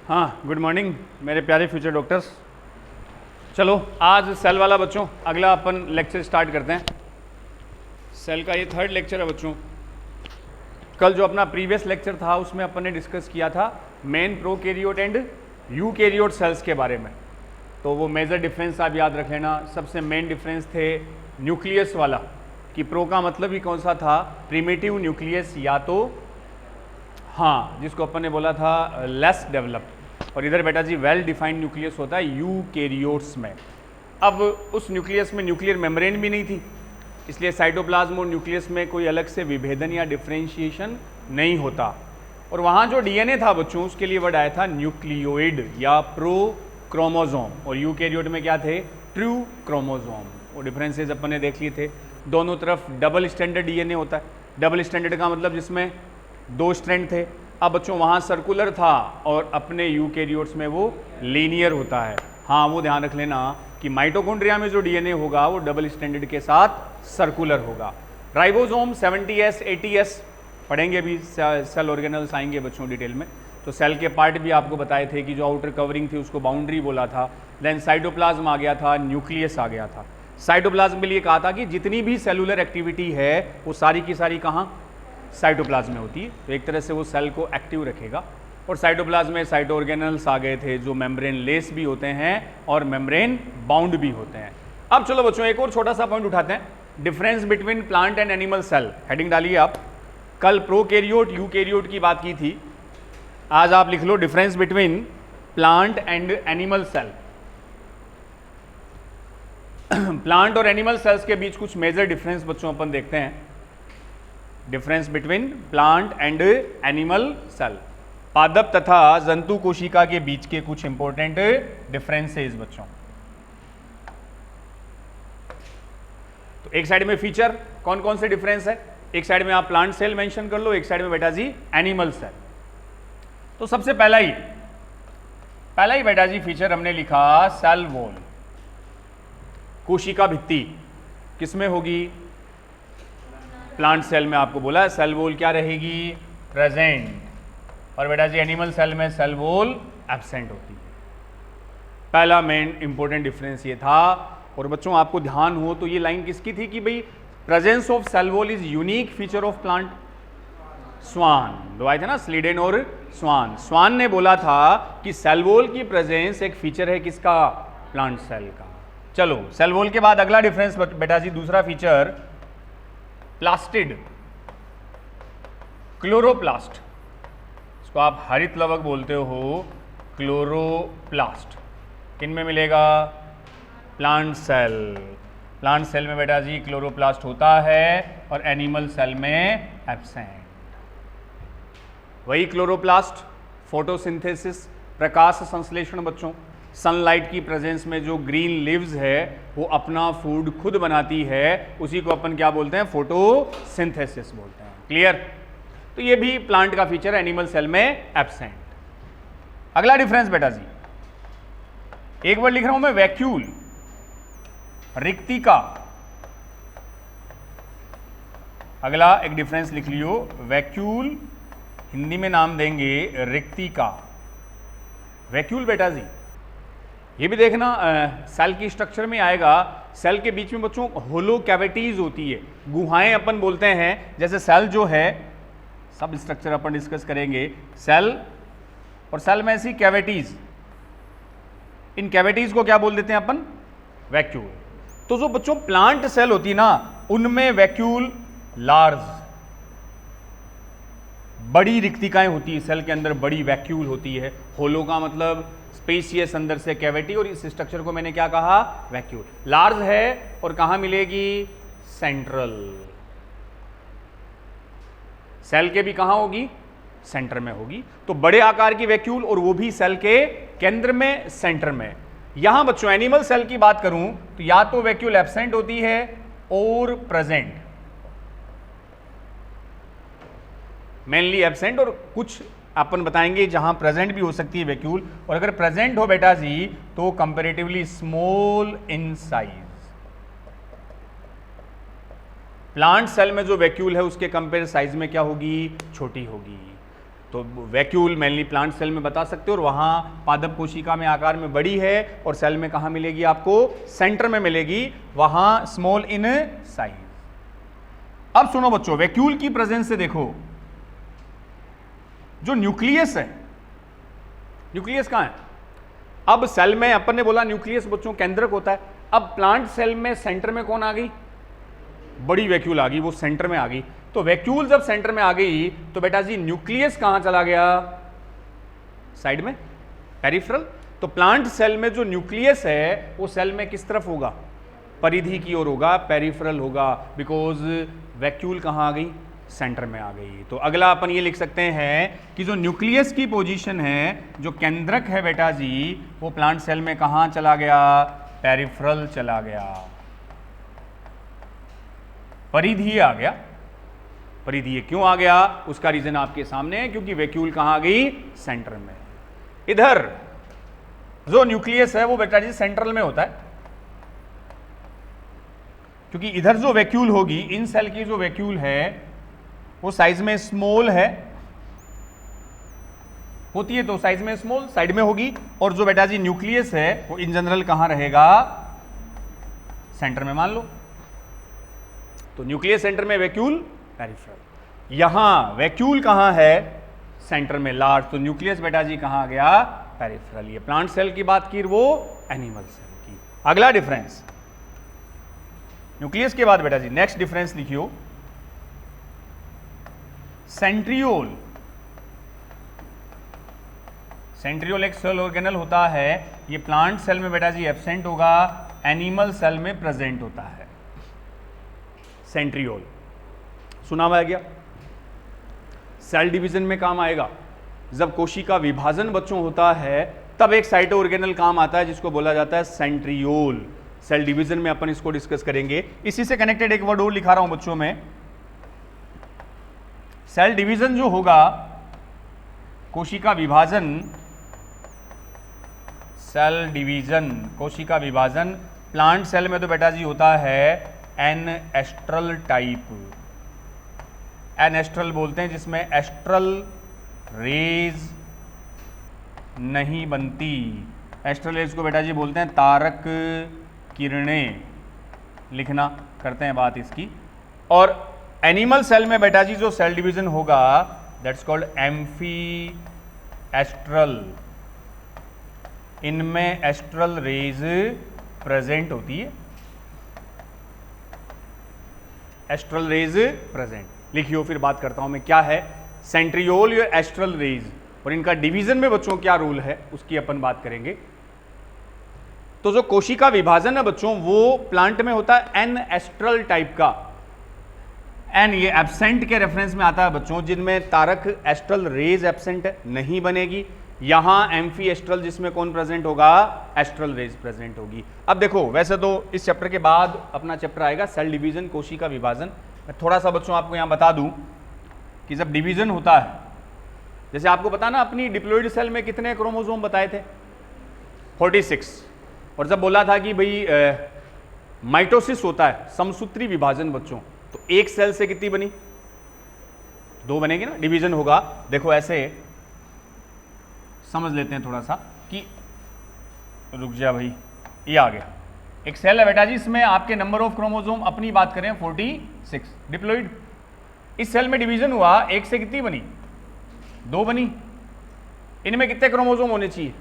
हाँ, good morning मेरे प्यारे फ्यूचर डॉक्टर्स। चलो आज सेल वाला बच्चों अगला अपन लेक्चर स्टार्ट करते हैं। सेल का ये थर्ड लेक्चर है बच्चों। कल जो अपना प्रीवियस लेक्चर था उसमें अपन ने डिस्कस किया था main prokaryote and eukaryote cells के बारे में। तो वो मेजर डिफरेंस आप याद रख लेना। सबसे मेन डिफरेंस थे न्यूक्लियस वाला, कि प्रो का मतलब ही कौन सा था, प्रिमिटिव न्यूक्लियस, या तो हाँ जिसको अपन ने बोला था लेस डेवलप्ड, और इधर बेटा जी वेल डिफाइंड न्यूक्लियस होता है यूकैरियोट्स में। अब उस न्यूक्लियस में न्यूक्लियर मेम्ब्रेन भी नहीं थी, इसलिए साइटोप्लाज्म और न्यूक्लियस में कोई अलग से विभेदन या डिफरेंशिएशन नहीं होता। और वहाँ जो डीएनए था बच्चों उसके लिए वर्ड आया था न्यूक्लियोइड या प्रो क्रोमोजोम, और यूकैरियोट में क्या थे, ट्रू क्रोमोजोम। वो डिफरेंसेस अपन ने देख लिए थे। दोनों तरफ डबल स्टैंडर्ड डीएनए होता है। डबल स्टैंडर्ड का मतलब जिसमें 2 स्ट्रैंड थे। अब बच्चों वहाँ सर्कुलर था और अपने यूकैरियोट्स में वो लीनियर होता है। हाँ वो ध्यान रख लेना कि माइटोकॉन्ड्रिया में जो डीएनए होगा वो डबल स्टैंडर्ड के साथ सर्कुलर होगा। राइबोसोम 70S 80S पढ़ेंगे भी, सेल ऑर्गेनल्स आएंगे बच्चों डिटेल में। तो सेल के पार्ट भी आपको बताए थे कि जो आउटर कवरिंग थी उसको बाउंड्री बोला था। देन साइटोप्लाज्म आ गया था, न्यूक्लियस आ गया था। साइटोप्लाज्म के लिए कहा था कि जितनी भी सेलुलर एक्टिविटी है वो सारी की सारी कहाँ, साइटोप्लाज्म में होती है। तो एक तरह से वो सेल को एक्टिव रखेगा। और साइटोप्लाज्म में साइटो ऑर्गेनल्स आ गए थे जो मेम्ब्रेन लेस भी होते हैं और मेम्ब्रेन बाउंड भी होते हैं। अब चलो बच्चों एक और छोटा सा पॉइंट उठाते हैं, difference between plant and animal cell. Heading डालिए आप। कल प्रोकैरियोट यूकैरियोट की बात की थी, आज आप लिख लो difference between plant and animal cell. Plant और एनिमल सेल्स के बीच कुछ मेजर डिफरेंस बच्चों अपन देखते हैं। Difference between plant and animal cell, पादप तथा जंतु कोशिका के बीच के कुछ इंपॉर्टेंट डिफरेंसेस बच्चों। तो एक साइड में फीचर कौन कौन से डिफरेंस है, एक साइड में आप प्लांट सेल मेंशन कर लो, एक साइड में बेटा जी एनिमल सेल। तो सबसे पहला ही बेटा जी फीचर हमने लिखा सेल वॉल। कोशिका भित्ति किसमें होगी, प्लांट सेल में आपको बोला सेल वॉल क्या रहेगी, प्रेजेंट। और बेटा जी एनिमल सेल में सेल वॉल एब्सेंट होती है। पहला मेन इंपॉर्टेंट डिफरेंस ये था। और बच्चों आपको ध्यान हो तो ये लाइन किसकी थी कि भाई presence of cell wall is unique feature of plant. स्वान दो आए थे ना, स्लीडेन और स्वान। स्वान ने बोला था कि सेल वॉल की प्रेजेंस एक फीचर है किसका, प्लांट सेल का। चलो सेल वॉल के बाद अगला डिफरेंस बेटा जी दूसरा फीचर प्लास्टिड क्लोरोप्लास्ट। इसको आप हरित लवक बोलते हो, क्लोरोप्लास्ट। किन में मिलेगा, प्लांट सेल। प्लांट सेल में बेटा जी क्लोरोप्लास्ट होता है और एनिमल सेल में एब्सेंट। वही क्लोरोप्लास्ट फोटोसिंथेसिस, प्रकाश संश्लेषण बच्चों। सनलाइट की प्रेजेंस में जो ग्रीन लीव्स है वो अपना फूड खुद बनाती है, उसी को अपन क्या बोलते हैं, फोटोसिंथेसिस बोलते हैं। क्लियर। तो ये भी प्लांट का फीचर है, एनिमल सेल में एब्सेंट। अगला डिफरेंस बेटा जी, एक वर्ड लिख रहा हूं मैं, वैक्यूल, रिक्तिका। अगला एक डिफरेंस लिख लियो, वैक्यूल, हिंदी में नाम देंगे रिक्तिका। वैक्यूल बेटा जी ये भी देखना सेल की स्ट्रक्चर में आएगा। सेल के बीच में बच्चों होलो कैविटीज होती है, गुहाएं अपन बोलते हैं। जैसे सेल जो है, सब स्ट्रक्चर अपन डिस्कस करेंगे, सेल और सेल में ऐसी कैविटीज, इन कैविटीज को क्या बोल देते हैं अपन, वैक्यूल। तो जो बच्चों प्लांट सेल होती है ना उनमें वैक्यूल लार्ज, बड़ी रिक्तिकाएं होती है सेल के अंदर, बड़ी वैक्यूल होती है। होलो का मतलब स्पेसियस, अंदर से कैविटी, और इस स्ट्रक्चर को मैंने क्या कहा, वैक्यूल। लार्ज है और कहां मिलेगी, सेंट्रल। सेल के भी कहां होगी, सेंटर में होगी। तो बड़े आकार की वैक्यूल और वो भी सेल के केंद्र में, सेंटर में। यहां बच्चों एनिमल सेल की बात करूं तो या तो वैक्यूल एब्सेंट होती है और प्रेजेंट, मेनली एब्सेंट, और कुछ अपन बताएंगे जहां प्रेजेंट भी हो सकती है वैक्यूल। और अगर प्रेजेंट हो बेटा जी तो comparatively small in size. Plant cell में जो वैक्यूल है उसके कंपेयर साइज में क्या होगी, छोटी होगी। तो वैक्यूल मेनली प्लांट सेल में बता सकते हो, और वहाँ पादप कोशिका में आकार में बड़ी है, और सेल में कहाँ मिलेगी आपको, सेंटर में मिलेगी, वहाँ स्मॉल इन साइज। अब सुनो बच्चों, वैक्यूल की प्रेजेंस से देखो, जो न्यूक्लियस है, न्यूक्लियस कहाँ है? अब सेल में अपन ने बोला न्यूक्लियस बच्चों केंद्रक होता है, अब प्लांट सेल में सेंटर में कौन आ गई, बड़ी वैक्यूल आ गई, वो सेंटर में आ गई। तो वैक्यूल जब सेंटर में आ गई तो बेटा जी न्यूक्लियस कहां चला गया, साइड में, पेरिफेरल। तो प्लांट सेल में जो न्यूक्लियस है वो सेल में किस तरफ होगा, परिधि की ओर होगा, पेरिफेरल होगा, बिकॉज वैक्यूल कहां आ गई, सेंटर में आ गई। तो अगला अपन ये लिख सकते हैं कि जो न्यूक्लियस की पोजीशन है, जो केंद्रक है बेटा जी, वो प्लांट सेल में कहां चला गया, पेरिफेरल चला गया, परिधीय आ गया। परिधीय क्यों आ गया, उसका रीजन आपके सामने है, क्योंकि वैक्यूल कहां आ गई, सेंटर में। इधर जो न्यूक्लियस है वो बेटा जी सेंट्रल में होता है, क्योंकि इधर जो वैक्यूल होगी, इन सेल की जो वैक्यूल है वो साइज में स्मॉल है, होती है तो साइज में स्मॉल, साइड में होगी, और जो बेटा जी न्यूक्लियस है वो इन जनरल कहां रहेगा, सेंटर में मान लो। तो न्यूक्लियस सेंटर में, वैक्यूल पेरिफेरल। यहां वैक्यूल कहां है, सेंटर में लार्ज, तो न्यूक्लियस बेटा जी कहां आ गया, पेरिफेरल। ये प्लांट सेल की बात की, वो एनिमल सेल की। अगला डिफरेंस, न्यूक्लियस के बाद बेटा जी नेक्स्ट डिफरेंस लिखियो, सेंट्रियोल। सेंट्रियोल एक सेल ऑर्गेनल होता है, ये प्लांट सेल में बेटा जी एब्सेंट होगा, एनिमल सेल में प्रेजेंट होता है। सेंट्रियोल सुना हुआ गया, सेल डिवीजन में काम आएगा। जब कोशिका विभाजन बच्चों होता है तब एक साइटो ऑर्गेनल काम आता है जिसको बोला जाता है सेंट्रियोल। सेल डिवीजन में अपन इसको डिस्कस करेंगे। इसी से कनेक्टेड एक वर्ड और लिखा रहा हूं बच्चों में, सेल डिवीजन जो होगा, कोशिका विभाजन, सेल डिवीजन, कोशिका विभाजन प्लांट सेल में तो बेटा जी होता है एनएस्ट्रल टाइप। एनएस्ट्रल बोलते हैं जिसमें एस्ट्रल रेज नहीं बनती। एस्ट्रल रेज को बेटा जी बोलते हैं तारक किरणें, लिखना करते हैं बात इसकी। और एनिमल सेल में बेटा जी जो सेल डिवीजन होगा दैट्स कॉल्ड एम्फी एस्ट्रल। इनमें एस्ट्रल रेज प्रेजेंट होती है, एस्ट्रल रेज प्रेजेंट। लिखियो, फिर बात करता हूं मैं क्या है सेंट्रियोल या एस्ट्रल रेज, और इनका डिवीजन में बच्चों क्या रोल है उसकी अपन बात करेंगे। तो जो कोशिका विभाजन है बच्चों वो प्लांट में होता है एन एस्ट्रल टाइप का। एन ये एब्सेंट के रेफरेंस में आता है बच्चों, जिनमें तारक एस्ट्रल रेज एब्सेंट है, नहीं बनेगी। यहां एम्फी एस्ट्रल जिसमें कौन प्रेजेंट होगा, एस्ट्रल रेज प्रेजेंट होगी। अब देखो, वैसे तो इस चैप्टर के बाद अपना चैप्टर आएगा सेल डिवीजन, कोशिका विभाजन। मैं थोड़ा सा बच्चों आपको यहां बता दूं कि जब डिवीजन होता है, जैसे आपको पता ना अपनी डिप्लॉइड सेल में कितने क्रोमोसोम बताए थे, 46। और जब बोला था कि भाई माइटोसिस होता है, समसूत्री विभाजन बच्चों, तो एक सेल से कितनी बनी, 2 बनेगी ना, डिवीजन होगा। देखो ऐसे समझ लेते हैं थोड़ा सा कि, रुक जा भाई, ये आ गया एक सेल है बेटा जी, इसमें आपके नंबर ऑफ क्रोमोसोम अपनी बात करें 46 डिप्लॉइड। इस सेल में डिवीजन हुआ, एक से कितनी बनी, 2 बनी। इनमें कितने क्रोमोसोम होने चाहिए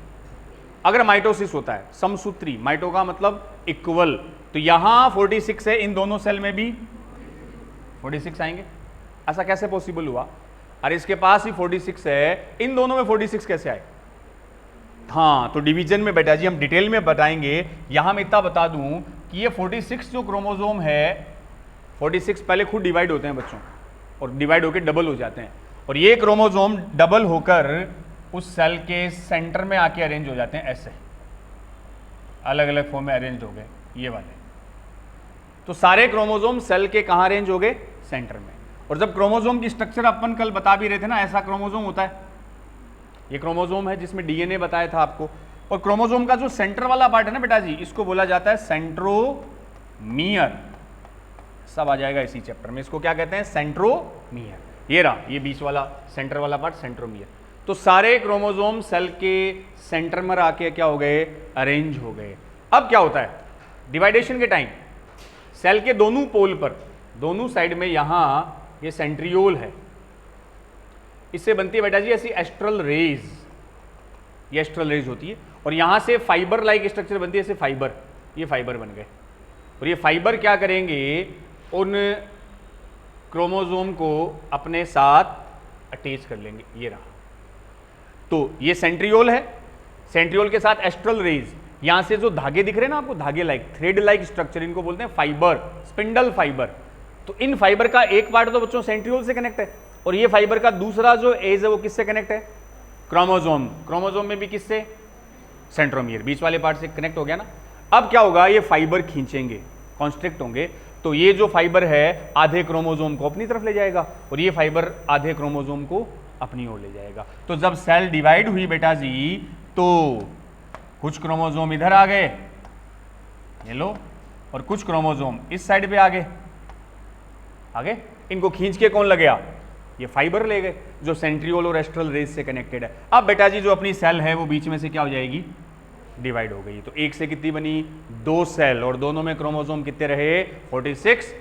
अगर माइटोसिस होता है, समसूत्री, माइटो का मतलब इक्वल, तो यहां 46 है, इन दोनों सेल में भी 46 आएंगे। ऐसा कैसे पॉसिबल हुआ, अरे इसके पास ही 46 है, इन दोनों में 46 कैसे आए। हाँ, तो डिवीजन में बेटा जी हम डिटेल में बताएंगे। यहां मैं इतना बता दूं कि ये 46 जो क्रोमोसोम है, 46 पहले खुद डिवाइड होते हैं बच्चों, और डिवाइड होकर डबल हो जाते हैं, और ये क्रोमोसोम डबल होकर उस सेल के सेंटर में आके अरेंज हो जाते हैं, ऐसे अलग अलग फॉर्म में अरेंज हो गए ये वाले। तो सारे क्रोमोसोम सेल के कहां अरेंज हो गए, सेंटर में। और जब क्रोमोसोम की स्ट्रक्चर अपन कल बता भी रहे थे ना, ऐसा क्रोमोसोम होता है, ये क्रोमोसोम है जिसमें डीएनए बताया था आपको। और क्रोमोसोम का जो सेंटर वाला पार्ट है ना बेटा जी, इसको बोला जाता है सेंट्रोमियर। सब आ जाएगा इसी चैप्टर में, इसको क्या कहते हैं, सेंट्रोमियर। ये रहा, ये बीच वाला सेंटर वाला पार्ट सेंट्रोमियर। तो सारे क्रोमोसोम सेल के सेंटर में आके क्या हो गए, अरेंज हो गए। अब क्या होता है डिवाइडेशन के टाइम, सेल के दोनों पोल पर, दोनों साइड में यहां ये सेंट्रियोल है, इससे बनती है बेटा जी ऐसी एस्ट्रल रेज, ये एस्ट्रल रेज होती है, और यहां से फाइबर लाइक स्ट्रक्चर बनती है, ऐसे फाइबर, ये फाइबर बन गए, और ये फाइबर क्या करेंगे, उन क्रोमोसोम को अपने साथ अटैच कर लेंगे, ये रहा। तो ये सेंट्रियोल है, सेंट्रियोल के साथ एस्ट्रल रेज, यहां से जो धागे दिख रहे हैं ना आपको, धागे लाइक, थ्रेड लाइक स्ट्रक्चर, इनको बोलते हैं फाइबर, स्पिंडल फाइबर। तो इन फाइबर का एक पार्ट तो बच्चों सेंट्रियोल से कनेक्ट है, और ये फाइबर का दूसरा जो एज है वो किससे कनेक्ट है, क्रोमोसोम, क्रोमोसोम में भी किससे, सेंट्रोमियर, बीच वाले पार्ट से कनेक्ट हो गया ना। अब क्या होगा, ये फाइबर खींचेंगे, कॉन्स्ट्रिक्ट होंगे, तो ये जो फाइबर है आधे क्रोमोसोम को अपनी तरफ ले जाएगा, और ये फाइबर आधे क्रोमोसोम को अपनी ओर ले जाएगा। तो जब सेल डिवाइड हुई बेटा जी, तो कुछ क्रोमोसोम इधर आ गए, ये लो, और कुछ क्रोमोसोम इस साइड पे आ गए, आगे इनको खींच के कौन लगेगा, ये फाइबर ले गए जो सेंट्रियोल और एस्ट्रल रेज से कनेक्टेड है। अब बेटा जी जो अपनी सेल है वो बीच में से क्या हो जाएगी, डिवाइड हो गई। तो एक से कितनी बनी, 2 सेल, और दोनों में क्रोमोसोम कितने रहे, 46।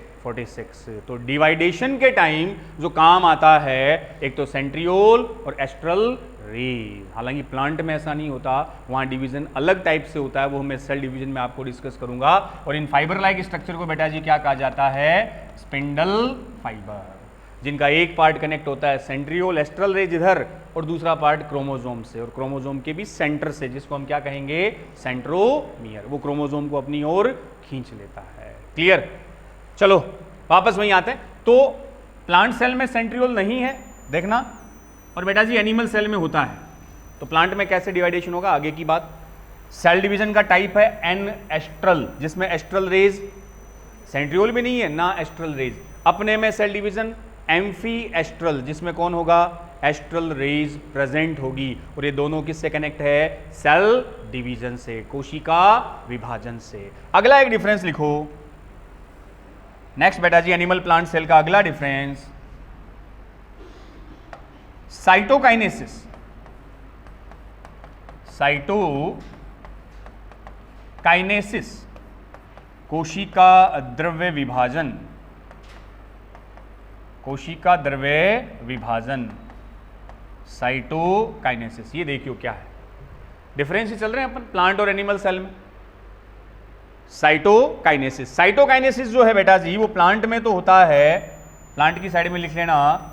तो डिवाइडेशन के टाइम जो काम आता है, एक तो सेंट्रियोल और एस्ट्रल रेज। हालांकि प्लांट में ऐसा नहीं होता, वहां डिवीजन अलग टाइप से होता है, वो मैं सेल डिवीजन में आपको डिस्कस करूंगा। और इन फाइबर लाइक स्ट्रक्चर को बेटा जी क्या कहा जाता है, स्पिंडल फाइबर, जिनका एक पार्ट कनेक्ट होता है सेंट्रियोल एस्ट्रल रेज इधर, और दूसरा पार्ट क्रोमोसोम से, और क्रोमोसोम के भी सेंटर से, जिसको हम क्या कहेंगे, सेंट्रोमियर, वो क्रोमोसोम को अपनी ओर खींच लेता है। क्लियर, चलो वापस वहीं आते हैं। तो प्लांट सेल में सेंट्रियोल नहीं है देखना, और बेटा जी एनिमल सेल में होता है। तो प्लांट में कैसे डिवाइडेशन होगा, आगे की बात। सेल डिवीजन का टाइप है एन एस्ट्रल, जिसमें एस्ट्रल रेज, सेंट्रियोल भी नहीं है ना एस्ट्रल रेज। अपने में सेल डिवीजन एम्फी एस्ट्रल, जिसमें कौन होगा, एस्ट्रल रेज प्रेजेंट होगी, और ये दोनों किससे कनेक्ट है, सेल डिवीजन से, कोशिका विभाजन से। अगला एक डिफरेंस लिखो, नेक्स्ट बेटा जी एनिमल प्लांट सेल का अगला डिफरेंस, साइटोकाइनेसिस। साइटोकाइनेसिस कोशिका द्रव्य विभाजन, कोशिका द्रव्य विभाजन, साइटोकाइनेसिस। ये देखियो क्या है, डिफरेंस ही चल रहे हैं अपन प्लांट और एनिमल सेल में। साइटोकाइनेसिस, साइटोकाइनेसिस जो है बेटा जी वो प्लांट में तो होता है, प्लांट की साइड में लिख लेना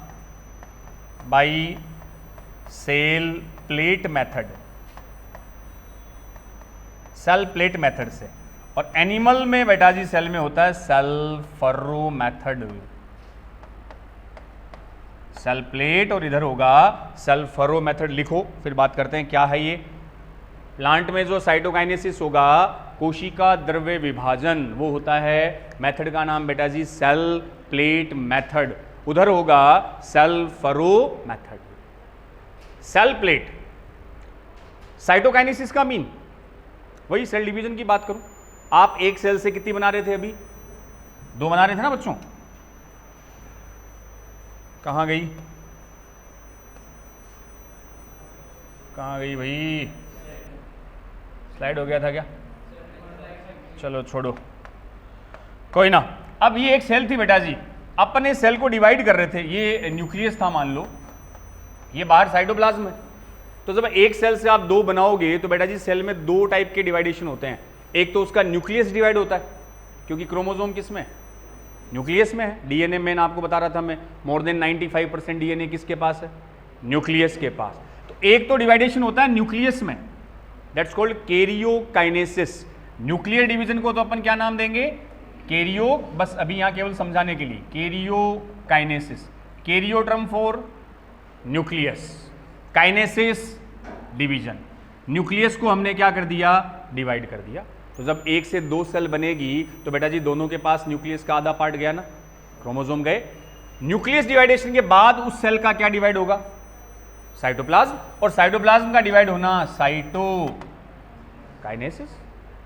by cell plate method, cell plate method से, और एनिमल में बेटा जी सेल में होता है cell furrow method, cell plate, और इधर होगा सेल फर्रो मेथड। लिखो फिर बात करते हैं क्या है ये। प्लांट में जो साइटोकाइनेसिस होगा, कोशिका द्रव्य विभाजन, वो होता है, मेथड का नाम बेटा जी सेल प्लेट मेथड, उधर होगा cell furrow method. Cell plate, cytokinesis का मीन वही सेल डिवीजन की बात करूं, आप एक सेल से कितनी बना रहे थे, अभी 2 बना रहे थे ना बच्चों, कहां गई, कहां गई भाई, स्लाइड हो गया था क्या, चलो छोड़ो, कोई ना। अब ये एक सेल थी बेटा जी, अपने सेल को डिवाइड कर रहे थे, ये न्यूक्लियस था मान लो, ये बाहर साइटोप्लाज्म है। तो जब एक सेल से आप 2 बनाओगे तो बेटा जी सेल में 2 टाइप के डिवाइडेशन होते हैं। एक तो उसका न्यूक्लियस डिवाइड होता है, क्योंकि क्रोमोसोम किस में, न्यूक्लियस में है। डीएनए में आपको बता रहा था मैं, मोर देन 95% डीएनए किसके पास है, न्यूक्लियस के पास। तो एक तो डिवाइडेशन होता है न्यूक्लियस में, that's called karyokinesis. Nuclear division को तो अपन क्या नाम देंगे, कैरियो, बस अभी यहां केवल समझाने के लिए, karyokinesis, Cairo term for nucleus, kinesis division. Nucleus को हमने क्या कर दिया, डिवाइड कर दिया। तो जब 1 से 2 सेल बनेगी तो बेटा जी दोनों के पास न्यूक्लियस का आधा पार्ट गया ना, क्रोमोसोम गए। न्यूक्लियस डिवाइडेशन के बाद उस सेल का क्या डिवाइड होगा, साइटोप्लाज्म, और साइटोप्लाज्म का डिवाइड होना साइटोकाइनेसिस।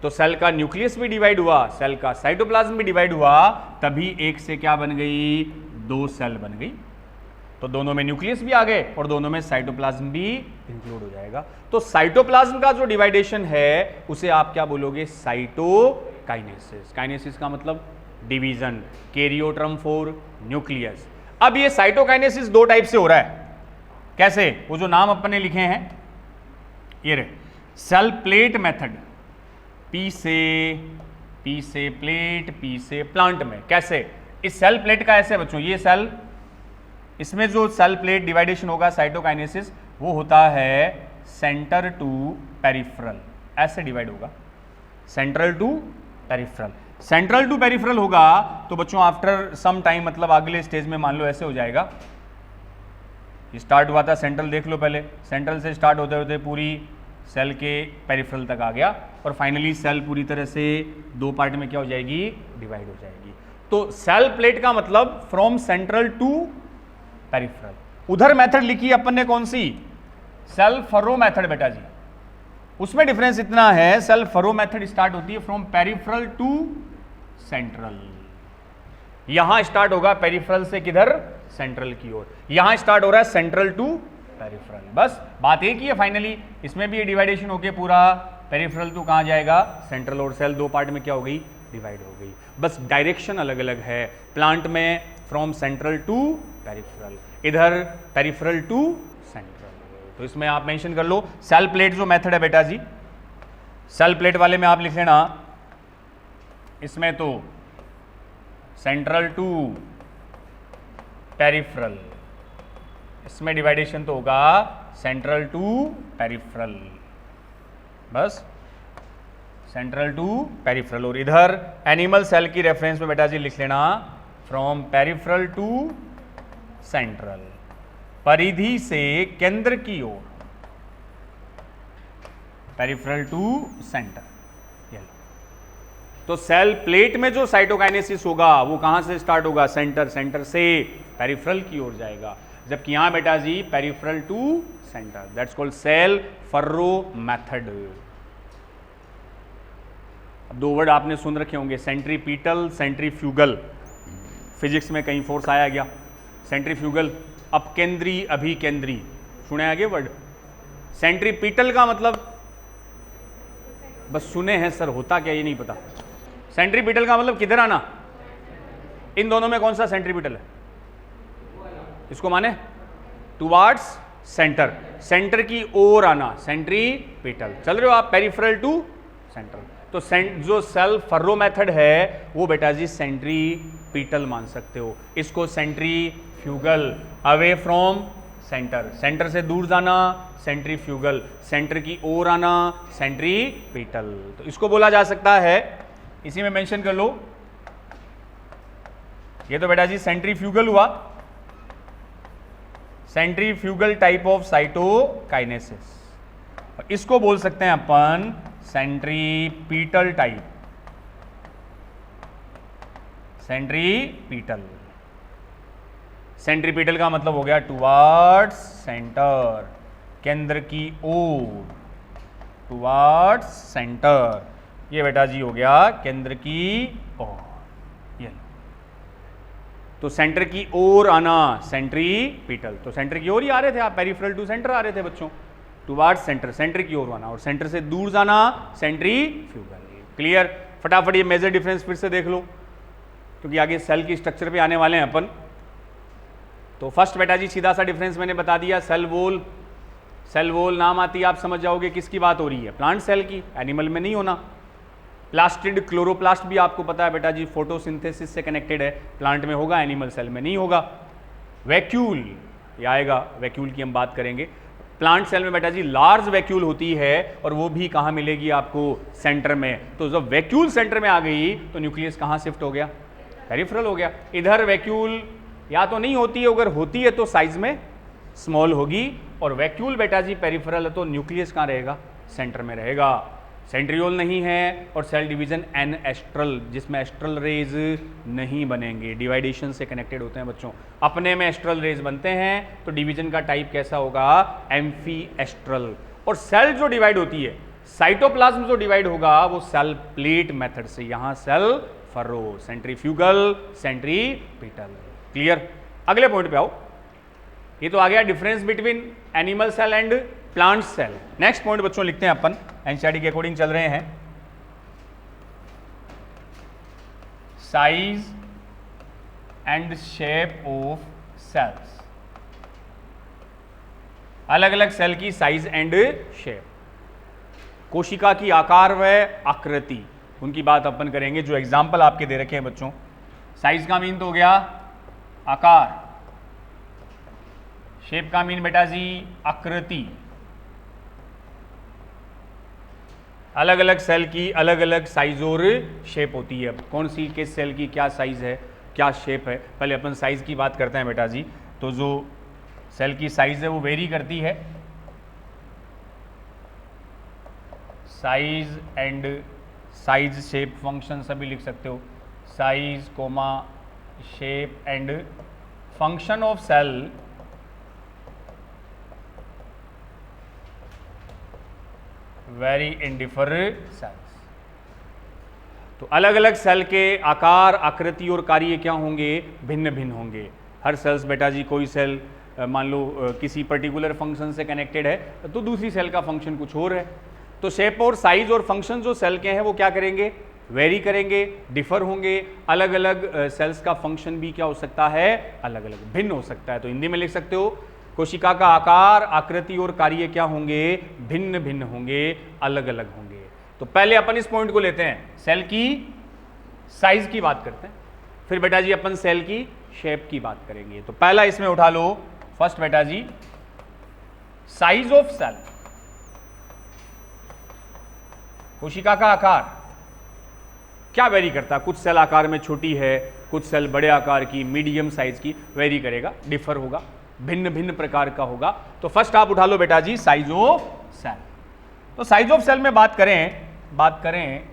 तो सेल का न्यूक्लियस भी डिवाइड हुआ, सेल का साइटोप्लाज्म भी डिवाइड हुआ, तभी एक से क्या बन गई, 2 सेल बन गई। तो दोनों में न्यूक्लियस भी आ गए और दोनों में साइटोप्लाज्म भी इंक्लूड हो जाएगा। तो साइटोप्लाज्म का जो डिवाइडेशन है उसे आप क्या बोलोगे? साइटोकाइनेसिस। काइनेसिस का मतलब डिवीजन, कैरियोट्रम फॉर न्यूक्लियस। अब ये साइटोकाइनेसिस दो टाइप से हो रहा है। कैसे? वो जो नाम अपन ने लिखे हैं ये रहे, सेल प्लेट मेथड, पी से प्लेट, पी से प्लांट में। कैसे? इस सेल प्लेट का ऐसे बच्चों, ये सेल, इसमें जो सेल प्लेट डिवाइडेशन होगा साइटोकाइनेसिस, वो होता है सेंटर टू पेरिफेरल, ऐसे डिवाइड होगा, central to peripheral. Central to peripheral होगा तो बच्चों आफ्टर सम टाइम, मतलब अगले स्टेज में मान लो ऐसे हो जाएगा। स्टार्ट हुआ था सेंट्रल, देख लो पहले, सेंट्रल से स्टार्ट होते होते पूरी सेल के पेरिफेरल तक आ गया और फाइनली सेल पूरी तरह से दो पार्ट में क्या हो जाएगी? डिवाइड हो जाएगी। तो सेल प्लेट का मतलब फ्रॉम सेंट्रल टू पेरिफेरल। उधर मेथड लिखी अपन ने कौन सी? सेल फरो मेथड बेटा जी। उसमें डिफरेंस इतना है, सेल फरो मेथड स्टार्ट होती है फ्रॉम पेरिफेरल टू सेंट्रल। यहां स्टार्ट होगा पेरिफेरल से किधर? सेंट्रल की ओर। यहां स्टार्ट हो रहा है सेंट्रल टू पेरिफेरल। बस बात एक ही है फाइनली। इसमें भी ये डिवाइडेशन होके पूरा पेरिफेरल टू कहां जाएगा? सेंट्रल। और सेल दो पार्ट में क्या हो गई? डिवाइड हो गई। बस डायरेक्शन अलग अलग है। प्लांट में फ्रॉम सेंट्रल टू पेरिफेरल, इधर पेरिफेरल टू सेंट्रल। तो इसमें आप मेंशन कर लो सेल प्लेट जो मेथड है बेटा जी, सेल प्लेट वाले में आप लिख लेना, इसमें तो सेंट्रल टू पेरिफेरल, इसमें डिवाइडेशन तो होगा सेंट्रल टू पेरिफेरल, बस सेंट्रल टू पेरिफेरल। और इधर एनिमल सेल की रेफरेंस में बेटा जी लिख लेना फ्रॉम पेरिफेरल टू सेंट्रल, परिधि से केंद्र की ओर, पेरिफेरल टू सेंटर। तो सेल प्लेट में जो साइटोकाइनेसिस होगा वो कहां से स्टार्ट होगा? सेंटर, सेंटर से पेरिफेरल की ओर जाएगा। जबकि यहां बेटा जी peripheral to centre, that's called cell furrow method. अब दो वर्ड आपने सुन रखे होंगे, सेंट्रीपीटल, सेंट्रीफ्यूगल। फिजिक्स में कहीं फोर्स आया गया, सेंट्रीफ्यूगल अपकेंद्री, अभिकेंद्री, सुने आगे वर्ड। सेंट्रीपीटल का मतलब बस सुने हैं सर, होता क्या ये नहीं पता। सेंट्रीपीटल का मतलब किधर आना? इन दोनों में कौन सा सेंट्रीपीटल है? इसको माने टुवार्ड्स सेंटर, सेंटर की ओर आना, सेंट्रीपीटल। चल रहे हो आप? Peripheral to central. तो जो सेल फर्रो मेथड है वो बेटा जी सेंट्रीपीटल मान सकते हो। इसको centrifugal, away from centre, centre से दूर जाना सेंट्रीफ्यूगल, सेंटर की ओर आना सेंट्रीपीटल। तो इसको बोला जा सकता है, इसी में मेंशन कर लो, ये तो बेटा जी सेंट्रीफ्यूगल हुआ, सेंट्रीफ्यूगल टाइप ऑफ साइटोकाइनेसिस। इसको बोल सकते हैं अपन सेंट्रीपीटल टाइप, सेंट्रीपीटल। सेंट्रीपीटल का मतलब हो गया टुवार्ड्स सेंटर, केंद्र की ओर, टुवार्ड्स सेंटर। ये बेटा जी हो गया केंद्र की ओर। ये तो सेंटर की ओर आना सेंट्रीपीटल। तो सेंटर की ओर ही आ रहे थे आप, पेरिफेरल टू सेंटर आ रहे थे बच्चों, टुवार्ड्स सेंटर, सेंटर की ओर आना, और सेंटर से दूर जाना सेंट्रीफ्यूगल। क्लियर? फटाफट ये मेजर डिफरेंस फिर से देख लो, क्योंकि आगे सेल की स्ट्रक्चर पे आने वाले हैं अपन। तो फर्स्ट बेटा जी सीधा सा डिफरेंस मैंने बता दिया, सेल वॉल। सेल वॉल नाम आती है आप समझ जाओगे किसकी बात हो रही है, प्लांट सेल की, एनिमल में नहीं होना। प्लास्टिड क्लोरोप्लास्ट भी आपको पता है बेटा जी फोटोसिंथेसिस से कनेक्टेड है, प्लांट में होगा, एनिमल सेल में नहीं होगा। वैक्यूल ये आएगा, वैक्यूल की हम बात करेंगे। प्लांट सेल में बेटा जी लार्ज वैक्यूल होती है, और वो भी कहाँ मिलेगी आपको? सेंटर में। तो जब वैक्यूल सेंटर में आ गई तो न्यूक्लियस कहाँ शिफ्ट हो गया? पेरिफेरल हो गया। इधर वैक्यूल या तो नहीं होती है, अगर होती है तो साइज में स्मॉल होगी, और वैक्यूल बेटा जी पेरिफेरल है तो न्यूक्लियस कहाँ रहेगा? सेंटर में रहेगा। सेंट्रियोल नहीं है, और सेल डिवीजन एन एस्ट्रल, जिसमें एस्ट्रल रेज नहीं बनेंगे, डिवाइडेशन से कनेक्टेड होते हैं बच्चों। अपने में एस्ट्रल रेज बनते हैं तो डिवीजन का टाइप कैसा होगा? Amphi astral. और सेल जो डिवाइड होती है, साइटोप्लाज्म जो डिवाइड होगा वो सेल प्लेट मेथड से, यहां cell furrow, centrifugal, centripetal. Clear? अगले पॉइंट पे आओ। ये तो आ गया difference between animal cell and plant cell. Next point बच्चों लिखते हैं अपन, एनसीईआरटी के अकॉर्डिंग चल रहे हैं। Size and shape of cells, अलग अलग सेल की साइज एंड शेप, कोशिका की आकार व आकृति, उनकी बात अपन करेंगे। जो एग्जाम्पल आपके दे रखे हैं बच्चों, साइज का मीन तो हो गया आकार, शेप का मीन बेटा जी आकृति। अलग अलग सेल की अलग अलग साइज और शेप होती है। कौन सी किस सेल की क्या साइज है, क्या शेप है, पहले अपन साइज की बात करते हैं बेटा जी। तो जो सेल की साइज है वो वेरी करती है, size and size shape function सभी लिख सकते हो, size comma shape and function of cell vary in different cells. तो अलग अलग सेल के आकार, आकृति और कार्य क्या होंगे, भिन्न भिन्न होंगे। हर सेल्स बेटा जी, कोई सेल मान लो किसी पर्टिकुलर फंक्शन से कनेक्टेड है तो दूसरी सेल का फंक्शन कुछ और है। तो शेप और साइज और फंक्शन जो सेल के हैं वो क्या करेंगे, वेरी करेंगे, डिफर होंगे। अलग अलग सेल्स का फंक्शन भी क्या हो सकता है, अलग अलग भिन्न हो सकता है। तो हिंदी में लिख सकते हो, कोशिका का आकार, आकृति और कार्य क्या होंगे, भिन्न भिन्न होंगे, अलग अलग होंगे। तो पहले अपन इस पॉइंट को लेते हैं, सेल की साइज की बात करते हैं, फिर बेटा जी अपन सेल की शेप की बात करेंगे। तो पहला इसमें उठा लो, फर्स्ट बेटा जी साइज ऑफ सेल, कोशिका का आकार क्या वेरी करता है। कुछ सेल आकार में छोटी है, कुछ सेल बड़े आकार की, मीडियम साइज की, वेरी करेगा, डिफर होगा, भिन्न भिन्न प्रकार का होगा। तो फर्स्ट आप उठा लो बेटा जी साइज ऑफ सेल। तो साइज ऑफ सेल में बात करें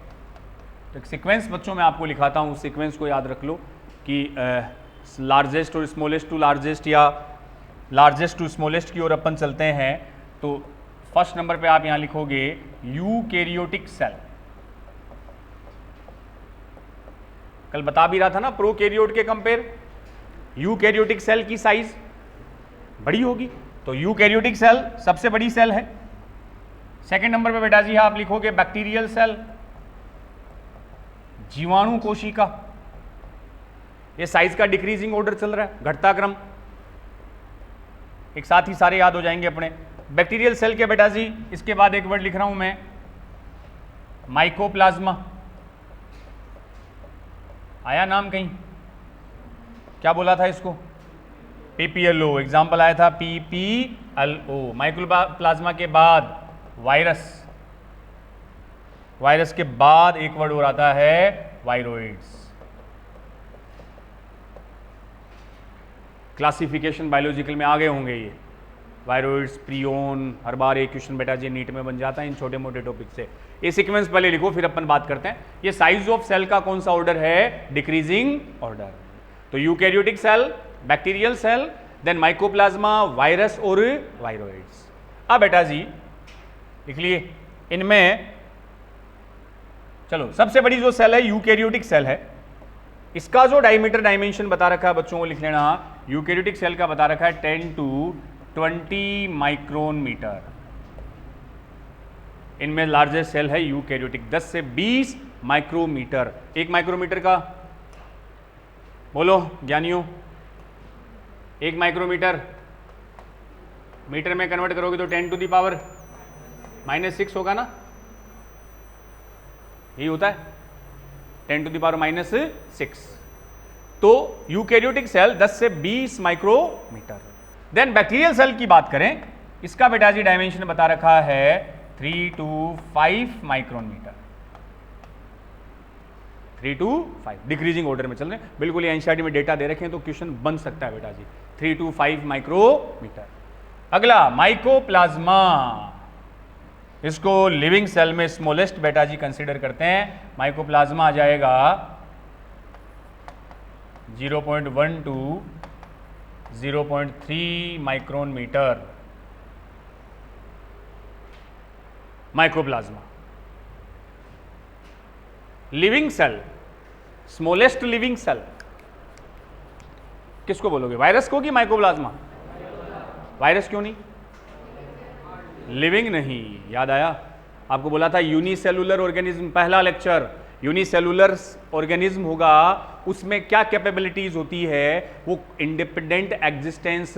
तो एक सीक्वेंस बच्चों में आपको लिखाता हूं, उस सीक्वेंस को याद रख लो कि लार्जेस्ट और स्मॉलेस्ट टू लार्जेस्ट या लार्जेस्ट टू स्मॉलेस्ट की ओर अपन चलते हैं। तो फर्स्ट नंबर पे आप यहां लिखोगे यूकैरियोटिक सेल। कल बता भी रहा था ना प्रोकैरियोट के कंपेयर, यूकैरियोटिक सेल की साइज बड़ी होगी, तो यूकैरियोटिक सेल सबसे बड़ी सेल है। सेकंड नंबर पे बेटा जी आप लिखोगे बैक्टीरियल सेल, जीवाणु कोशिका। ये साइज का डिक्रीजिंग ऑर्डर चल रहा है, घटता क्रम, एक साथ ही सारे याद हो जाएंगे अपने। बैक्टीरियल सेल के बेटा जी इसके बाद एक वर्ड लिख रहा हूं मैं, माइकोप्लाज्मा। आया नाम कहीं, क्या बोला था इसको, पीपीएलओ, एग्जाम्पल आया था पीपीएलओ। माइकोप्लाज्मा के बाद वायरस, वायरस के बाद एक वर्ड और आता है वायरोइड्स। क्लासिफिकेशन बायोलॉजिकल में आगे होंगे ये वायरोइड्स, प्रियोन, हर बार एक क्वेश्चन बेटा जी नीट में बन जाता है इन छोटे मोटे टॉपिक से। ये सीक्वेंस पहले लिखो फिर अपन बात करते हैं। ये साइज ऑफ सेल का कौन सा ऑर्डर है, डिक्रीजिंग ऑर्डर। तो eukaryotic cell, bacterial cell, then mycoplasma, virus और वायरोइड्स। अब बेटा जी लिख लिए इनमें, चलो सबसे बड़ी जो सेल है यूकैरियोटिक सेल है, इसका जो डायमीटर डायमेंशन बता रखा है बच्चों को लिख लेना, यूकैरियोटिक सेल का बता रखा है 10 to 20 माइक्रोन मीटर। इनमें लार्जेस्ट सेल है यूकैरियोटिक, 10 से 20 माइक्रोमीटर। एक माइक्रोमीटर का बोलो ज्ञानियों, एक माइक्रोमीटर मीटर में कन्वर्ट करोगे तो 10 to the पावर -6 होगा ना, यही होता है 10 to the पावर -6। तो यूकैरियोटिक सेल 10 से 20 माइक्रोमीटर। देन बैक्टीरियल सेल की बात करें, इसका बेटा जी डायमेंशन बता रखा है 3 to 5 micron metre, 3 to 5 decreasing order में चल रहे हैं। बिल्कुल ये एनसीईआरटी में डेटा दे रखे हैं तो क्वेश्चन बन सकता है बेटा जी, 3 to 5 माइक्रोमीटर। अगला माइकोप्लाज्मा, इसको लिविंग सेल में स्मॉलेस्ट बेटा जी कंसीडर करते हैं। माइकोप्लाज्मा आ जाएगा 0.1 to 0.3 micron metre. Mycoplasma living cell, smallest living cell किसको बोलोगे, वायरस को कि माइकोप्लाज्मा? वायरस क्यों नहीं? लिविंग नहीं, याद आया आपको बोला था यूनिसेलुलर ऑर्गेनिज्म, पहला लेक्चर, यूनिसेलुलर ऑर्गेनिज्म होगा उसमें क्या कैपेबिलिटीज होती है, वो इंडिपेंडेंट एग्जिस्टेंस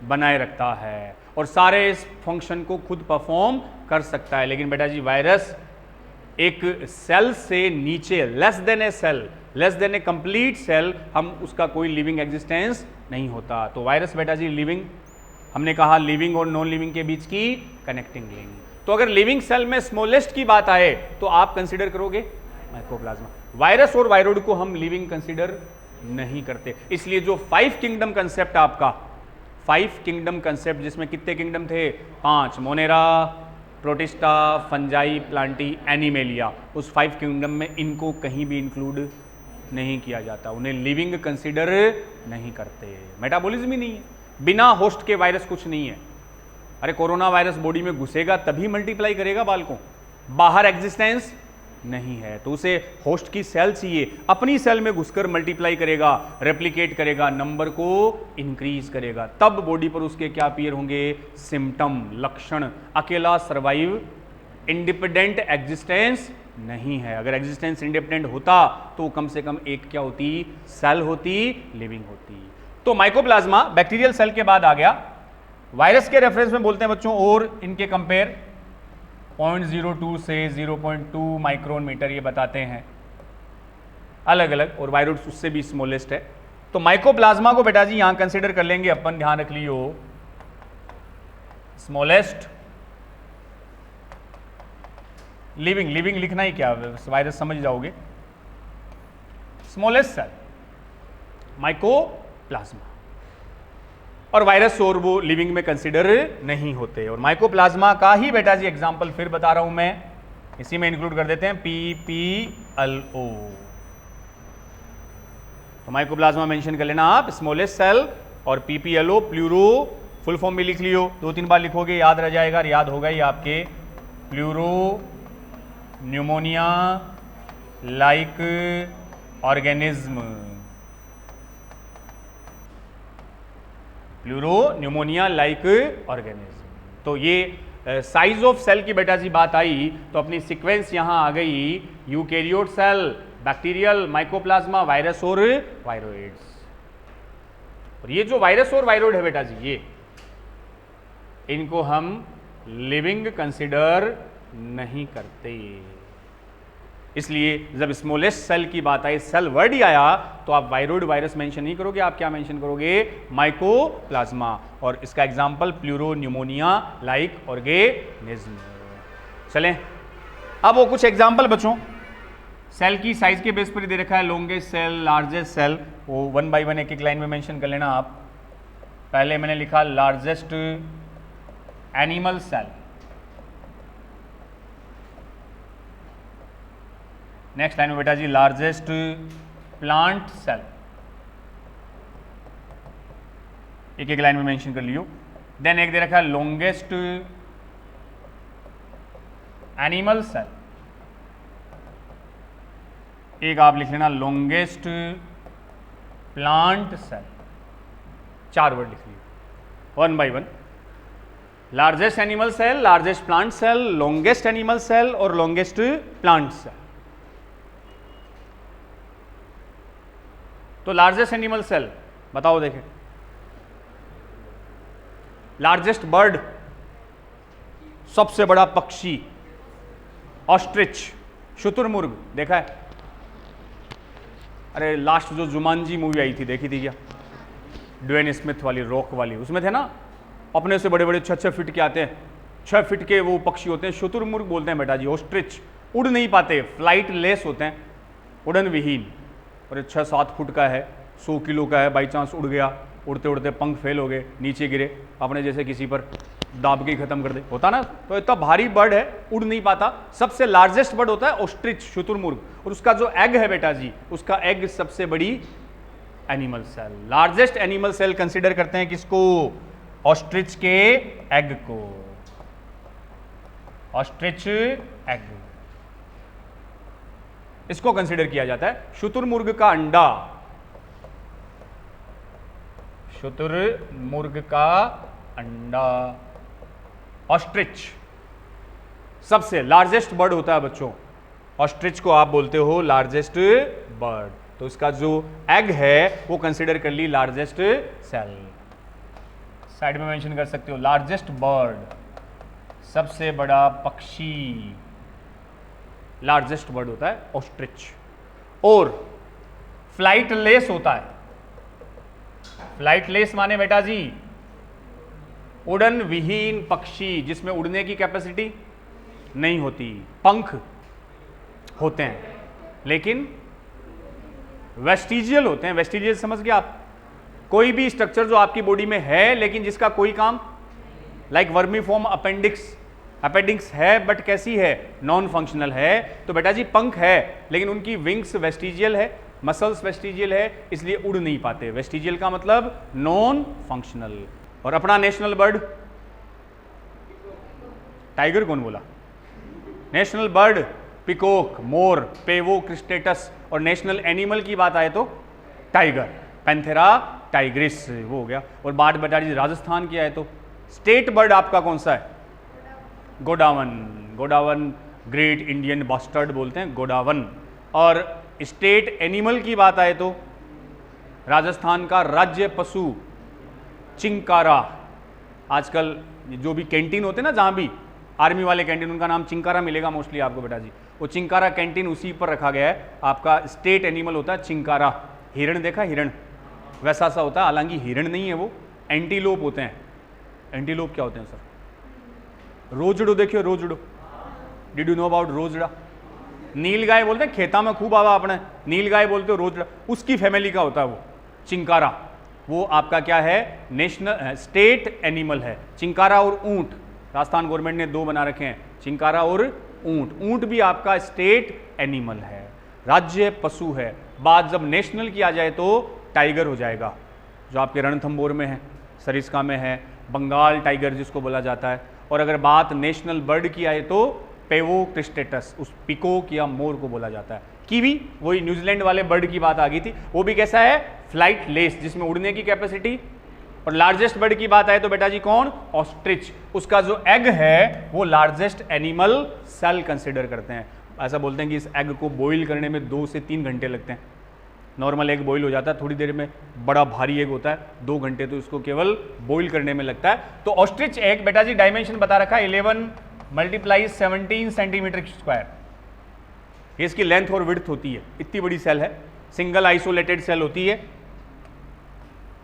बनाए रखता है और सारे इस फंक्शन को खुद परफॉर्म कर सकता है। लेकिन बेटा जी वायरस एक सेल से नीचे, लेस देन ए सेल, लेस देन ए कंप्लीट सेल, हम उसका कोई लिविंग एग्जिस्टेंस नहीं होता। तो वायरस बेटा जी लिविंग, हमने कहा लिविंग और नॉन लिविंग के बीच की कनेक्टिंग लिंक। तो अगर लिविंग सेल में स्मॉलेस्ट की बात आए तो आप कंसीडर करोगे माइकोप्लाज्मा। वायरस और वायरोइड को हम लिविंग कंसीडर नहीं करते। इसलिए जो 5 किंगडम कंसेप्ट आपका, 5 किंगडम कंसेप्ट, जिसमें कितने किंगडम थे? 5, Monera, protista, fungi, Plantae, animalia, उस 5 किंगडम में इनको कहीं भी इंक्लूड नहीं किया जाता, उन्हें लिविंग कंसीडर नहीं करते। मेटाबॉलिज्म ही नहीं है, बिना होस्ट के वायरस कुछ नहीं है। अरे कोरोना वायरस बॉडी में घुसेगा तभी मल्टीप्लाई करेगा बालकों, बाहर एग्जिस्टेंस नहीं है, तो उसे होस्ट की सेल चाहिए, अपनी सेल में घुसकर मल्टीप्लाई करेगा, रेप्लिकेट करेगा, नंबर को इंक्रीज करेगा, तब बॉडी पर उसके क्या अपीयर होंगे? सिम्टम, लक्षण। अकेला सर्वाइव, इंडिपेंडेंट एग्जिस्टेंस नहीं है। अगर एग्जिस्टेंस इंडिपेंडेंट होता तो कम से कम एक क्या होती? सेल होती, लिविंग होती। तो माइकोप्लाज्मा बैक्टीरियल सेल के बाद आ गया। वायरस के रेफरेंस में बोलते हैं बच्चों, और इनके कंपेयर 0.02 से 0.2 माइक्रोन मीटर ये बताते हैं अलग अलग, और वायरोइड्स उससे भी स्मॉलेस्ट है। तो माइकोप्लाज्मा को बेटा जी यहां कंसीडर कर लेंगे अपन, ध्यान रख लियो, स्मॉलेस्ट लिविंग, लिविंग लिखना ही क्या, वायरस समझ जाओगे, स्मॉलेस्ट सेल माइकोप्लाज्मा, और वायरस और वो लिविंग में कंसीडर नहीं होते। और माइकोप्लाज्मा का ही बेटा जी एग्जांपल फिर बता रहा हूं मैं, इसी में इंक्लूड कर देते हैं PPLO। तो माइकोप्लाज्मा मेंशन कर लेना आप, स्मॉलेस्ट सेल, और PPLO प्लूरो, फुल फॉर्म भी लिख लियो, 2-3 बार लिखोगे याद रह जाएगा, याद होगा ही आपके, pleuro pneumonia like organism, pleuro pneumonia like organism. तो ये साइज ऑफ सेल की बेटा जी बात आई, तो अपनी सीक्वेंस यहां आ गई, eukaryote cell, bacterial, mycoplasma, virus और वायरोइड्स। और ये जो वायरस और वायरोइड है बेटा जी, ये इनको हम लिविंग कंसीडर नहीं करते। इसलिए जब स्मॉलेस्ट सेल की बात आई, सेल वर्ड ही आया, तो आप वायरोइड वायरस मेंशन नहीं करोगे, आप क्या मेंशन करोगे? माइकोप्लाज्मा। और इसका example pleuro pneumonia like organism. चलें अब वो कुछ एग्जांपल बच्चों, सेल की साइज के बेस पर दे रखा है, लॉन्गेस्ट सेल, लार्जेस्ट सेल, वो 1 बाय 1 एक लाइन में मेंशन कर लेना आप। पहले मैंने लिखा largest animal cell, next line में बेटा जी लार्जेस्ट प्लांट सेल, एक एक लाइन में मेंशन कर लियो। देन एक दे रखा है लॉन्गेस्ट एनिमल सेल, एक आप लिख लेना लॉन्गेस्ट प्लांट सेल, 4 वर्ड लिख लियो 1 by 1, largest animal cell, largest plant cell, longest animal cell और लॉन्गेस्ट प्लांट सेल। तो लार्जेस्ट एनिमल सेल बताओ, देखें, लार्जेस्ट बर्ड, सबसे बड़ा पक्षी, ऑस्ट्रिच, शुतुरमुर्ग, देखा है? अरे लास्ट जो जुमानजी मूवी आई थी, देखी थी क्या? ड्वेन स्मिथ वाली, रॉक वाली, उसमें थे ना, अपने से बड़े बड़े 6-6 फीट के आते हैं, 6 फीट के वो पक्षी होते हैं, शुतुरमुर्ग बोलते हैं बेटा जी। ऑस्ट्रिच उड़ नहीं पाते, फ्लाइट लेस होते हैं, उड़न विहीन, और 6-7 फुट का है, 100 किलो का है, बाई चांस उड़ गया, उड़ते उड़ते पंख फेल हो गए, नीचे गिरे, अपने जैसे किसी पर दाब के खत्म कर दे, होता ना। तो इतना भारी बर्ड है, उड़ नहीं पाता। सबसे लार्जेस्ट बर्ड होता है ऑस्ट्रिच, शुतुरमुर्ग, और उसका जो एग है बेटा जी, उसका एग सबसे बड़ी animal cell. Largest animal cell consider करते हैं किसको? ऑस्ट्रिच के एग को, ऑस्ट्रिच एग, इसको कंसीडर किया जाता है। शुतुरमुर्ग का अंडा, शुतुरमुर्ग का अंडा। ऑस्ट्रिच सबसे लार्जेस्ट बर्ड होता है बच्चों, ऑस्ट्रिच को आप बोलते हो लार्जेस्ट बर्ड, तो इसका जो एग है वो कंसिडर कर ली लार्जेस्ट सेल। साइड में मेंशन कर सकते हो लार्जेस्ट बर्ड, सबसे बड़ा पक्षी, लार्जेस्ट बर्ड होता है ऑस्ट्रिच। और फ्लाइटलेस होता है, फ्लाइटलेस माने बेटा जी उड़न विहीन पक्षी, जिसमें उड़ने की कैपेसिटी नहीं होती, पंख होते हैं लेकिन वेस्टिजियल होते हैं। वेस्टिजियल समझ गए आप, कोई भी स्ट्रक्चर जो आपकी बॉडी में है लेकिन जिसका कोई काम, लाइक वर्मीफॉर्म अपेंडिक्स, अपेंडिक्स है बट कैसी है, नॉन फंक्शनल है। तो बेटा जी पंख है लेकिन उनकी विंग्स वेस्टिजियल है, मसल्स वेस्टिजियल है, इसलिए उड़ नहीं पाते। वेस्टिजियल का मतलब नॉन फंक्शनल। और अपना नेशनल बर्ड टाइगर, कौन बोला? नेशनल बर्ड पिकॉक, मोर, पेवो क्रिस्टेटस। और नेशनल एनिमल की बात आए तो टाइगर, पैंथेरा टाइग्रिस वो हो गया। और बात बता दीजिए राजस्थान की आए तो स्टेट बर्ड आपका कौन सा है? Godown, godown great Indian bustard बोलते हैं गोडावन। और स्टेट एनिमल की बात आए तो राजस्थान का राज्य पशु चिंकारा। आजकल जो भी कैंटीन होते हैं ना, जहाँ भी आर्मी वाले कैंटीन, उनका नाम चिंकारा मिलेगा मोस्टली आपको बेटा जी। वो चिंकारा कैंटीन उसी पर रखा गया है। आपका स्टेट एनिमल होता है चिंकारा। हिरण देखा, हिरण वैसा सा होता है, हालांकि हिरण नहीं है वो, एंटीलोप होते हैं। एंटीलोप क्या होते हैं सर? रोजड़ो देखियो, रोजड़ो, डिड यू नो अबाउट रोजड़ा? नील गाय बोलते हैं, खेता में खूब आवा अपने नील गाय बोलते हो रोजड़ा, उसकी फैमिली का होता है वो चिंकारा। वो आपका क्या है? नेशनल स्टेट एनिमल है चिंकारा। और ऊंट, राजस्थान गवर्नमेंट ने दो बना रखे हैं, चिंकारा और ऊंट। ऊंट भी आपका स्टेट एनिमल है, राज्य पशु है। बात जब नेशनल की आ जाए तो टाइगर हो जाएगा, जो आपके रणथंभौर में है, सरिस्का में है, बंगाल टाइगर जिसको बोला जाता है। और अगर बात नेशनल बर्ड की आए तो पेवो क्रिस्टेटस, उस पिकॉक या मोर को बोला जाता है। कीवी, वही न्यूजीलैंड वाले बर्ड की बात आ गई थी, वो भी कैसा है? फ्लाइट लेस, जिसमें उड़ने की कैपेसिटी। और लार्जेस्ट बर्ड की बात आए तो बेटा जी कौन? ऑस्ट्रिच। उसका जो एग है वो लार्जेस्ट एनिमल सेल कंसिडर करते हैं। ऐसा बोलते हैं कि इस एग को बॉईल करने में 2 से 3 घंटे लगते हैं। नॉर्मल एग बॉईल हो जाता है थोड़ी देर में, बड़ा भारी एग होता है 2 घंटे तो इसको केवल बॉईल करने में लगता है। तो ऑस्ट्रिच एग बेटा जी डायमेंशन बता रखा है 11 × 17 सेंटीमीटर स्क्वायर, ये इसकी लेंथ और विड्थ होती है। इतनी बड़ी सेल है, सिंगल आइसोलेटेड सेल होती है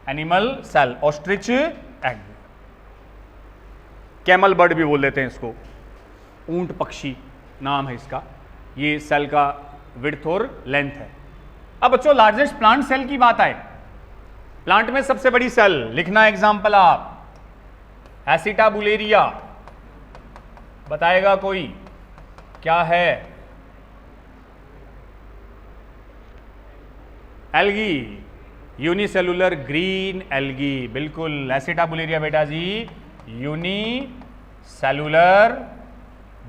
animal cell, ostrich egg. Camel bird भी बोल देते हैं इसको, ऊंट पक्षी नाम है इसका। ये सेल का विड्थ और लेंथ है। अब बच्चों लार्जेस्ट प्लांट सेल की बात आए, प्लांट में सबसे बड़ी सेल लिखना एग्जांपल आप, एसिटाबुलेरिया। बताएगा कोई क्या है? एल्गी, यूनिसेलुलर ग्रीन एल्गी, बिल्कुल एसिटाबुलेरिया बेटा जी यूनिसेलुलर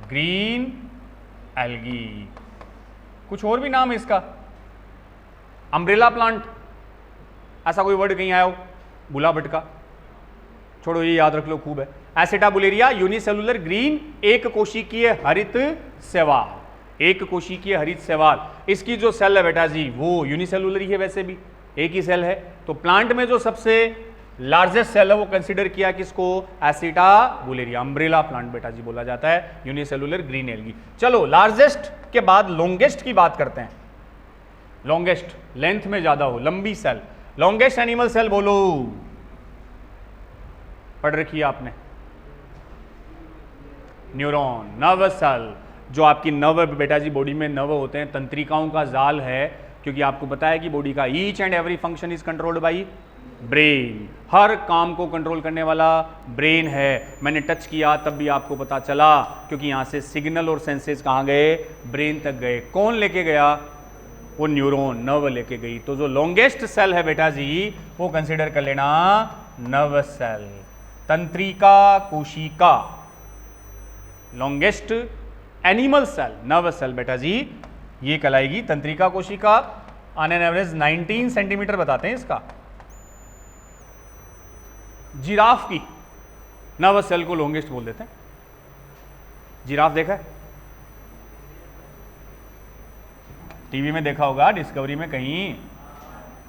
ग्रीन एल्गी। कुछ और भी नाम है इसका, अम्ब्रेला प्लांट, ऐसा कोई वर्ड कहीं आया हो? बुला भटका, छोड़ो ये याद रख लो, खूब है। एसिटाबुलेरिया यूनिसेलुलर ग्रीन, एक कोशिकीय हरित शैवाल, एक कोशिकीय हरित शैवाल। इसकी जो सेल है बेटा जी वो यूनिसेलुलर ही है, वैसे भी एक ही सेल है। तो प्लांट में जो सबसे लार्जेस्ट सेल है वो कंसिडर किया किसको? एसिटाबुलेरिया। अम्ब्रेला प्लांट बेटा जी बोला जाता है, यूनिसेलुलर ग्रीन एल्गी। चलो लार्जेस्ट के बाद लॉन्गेस्ट की बात करते हैं। लॉन्गेस्ट, लेंथ में ज्यादा हो, लंबी सेल। लॉन्गेस्ट एनिमल सेल बोलो, पढ़ रखी है आपने? Neuron, nerve cell. जो आपकी नर्व बेटा जी बॉडी में नर्व होते हैं, तंत्रिकाओं का जाल है, क्योंकि आपको पता है कि बॉडी का each and every function is controlled by brain. हर काम को कंट्रोल करने वाला ब्रेन है। मैंने टच किया तब भी आपको पता चला, क्योंकि यहां से सिग्नल और सेंसेस कहां गए? ब्रेन तक गए। कौन लेके गया? वो न्यूरॉन, नर्व लेके गई। तो जो लॉन्गेस्ट सेल है बेटा जी वो कंसिडर कर लेना नर्व सेल, तंत्रिका कोशिका। Longest animal cell nerve cell बेटा जी ये कहलाएगी तंत्रिका कोशिका। ऑन एन एवरेज 19 सेंटीमीटर बताते हैं इसका। जिराफ की नर्वस सेल को लॉन्गेस्ट बोल देते हैं। जिराफ देखा है, टीवी में देखा होगा, डिस्कवरी में कहीं।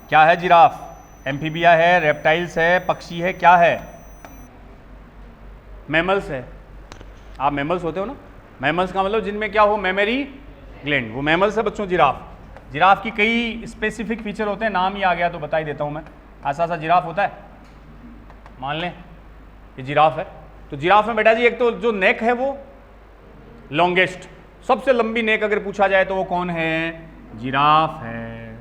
क्या है जिराफ? एम्फीबिया है, रेप्टाइल्स है, पक्षी है, क्या है? मैमल्स है। आप मैमल्स होते हो ना, मैमल्स का मतलब जिनमें क्या हो, मेमोरी ग्लैंड, वो मैमल्स है बच्चों जिराफ। जिराफ की कई स्पेसिफिक फीचर होते हैं, नाम ही आ गया तो बता ही देता हूं मैं। ऐसा सा जिराफ होता है, मान लें ये जिराफ है, तो जिराफ में बेटा जी एक तो जो नेक है वो लॉन्गेस्ट, सबसे लंबी नेक अगर पूछा जाए तो वो कौन है? जिराफ है।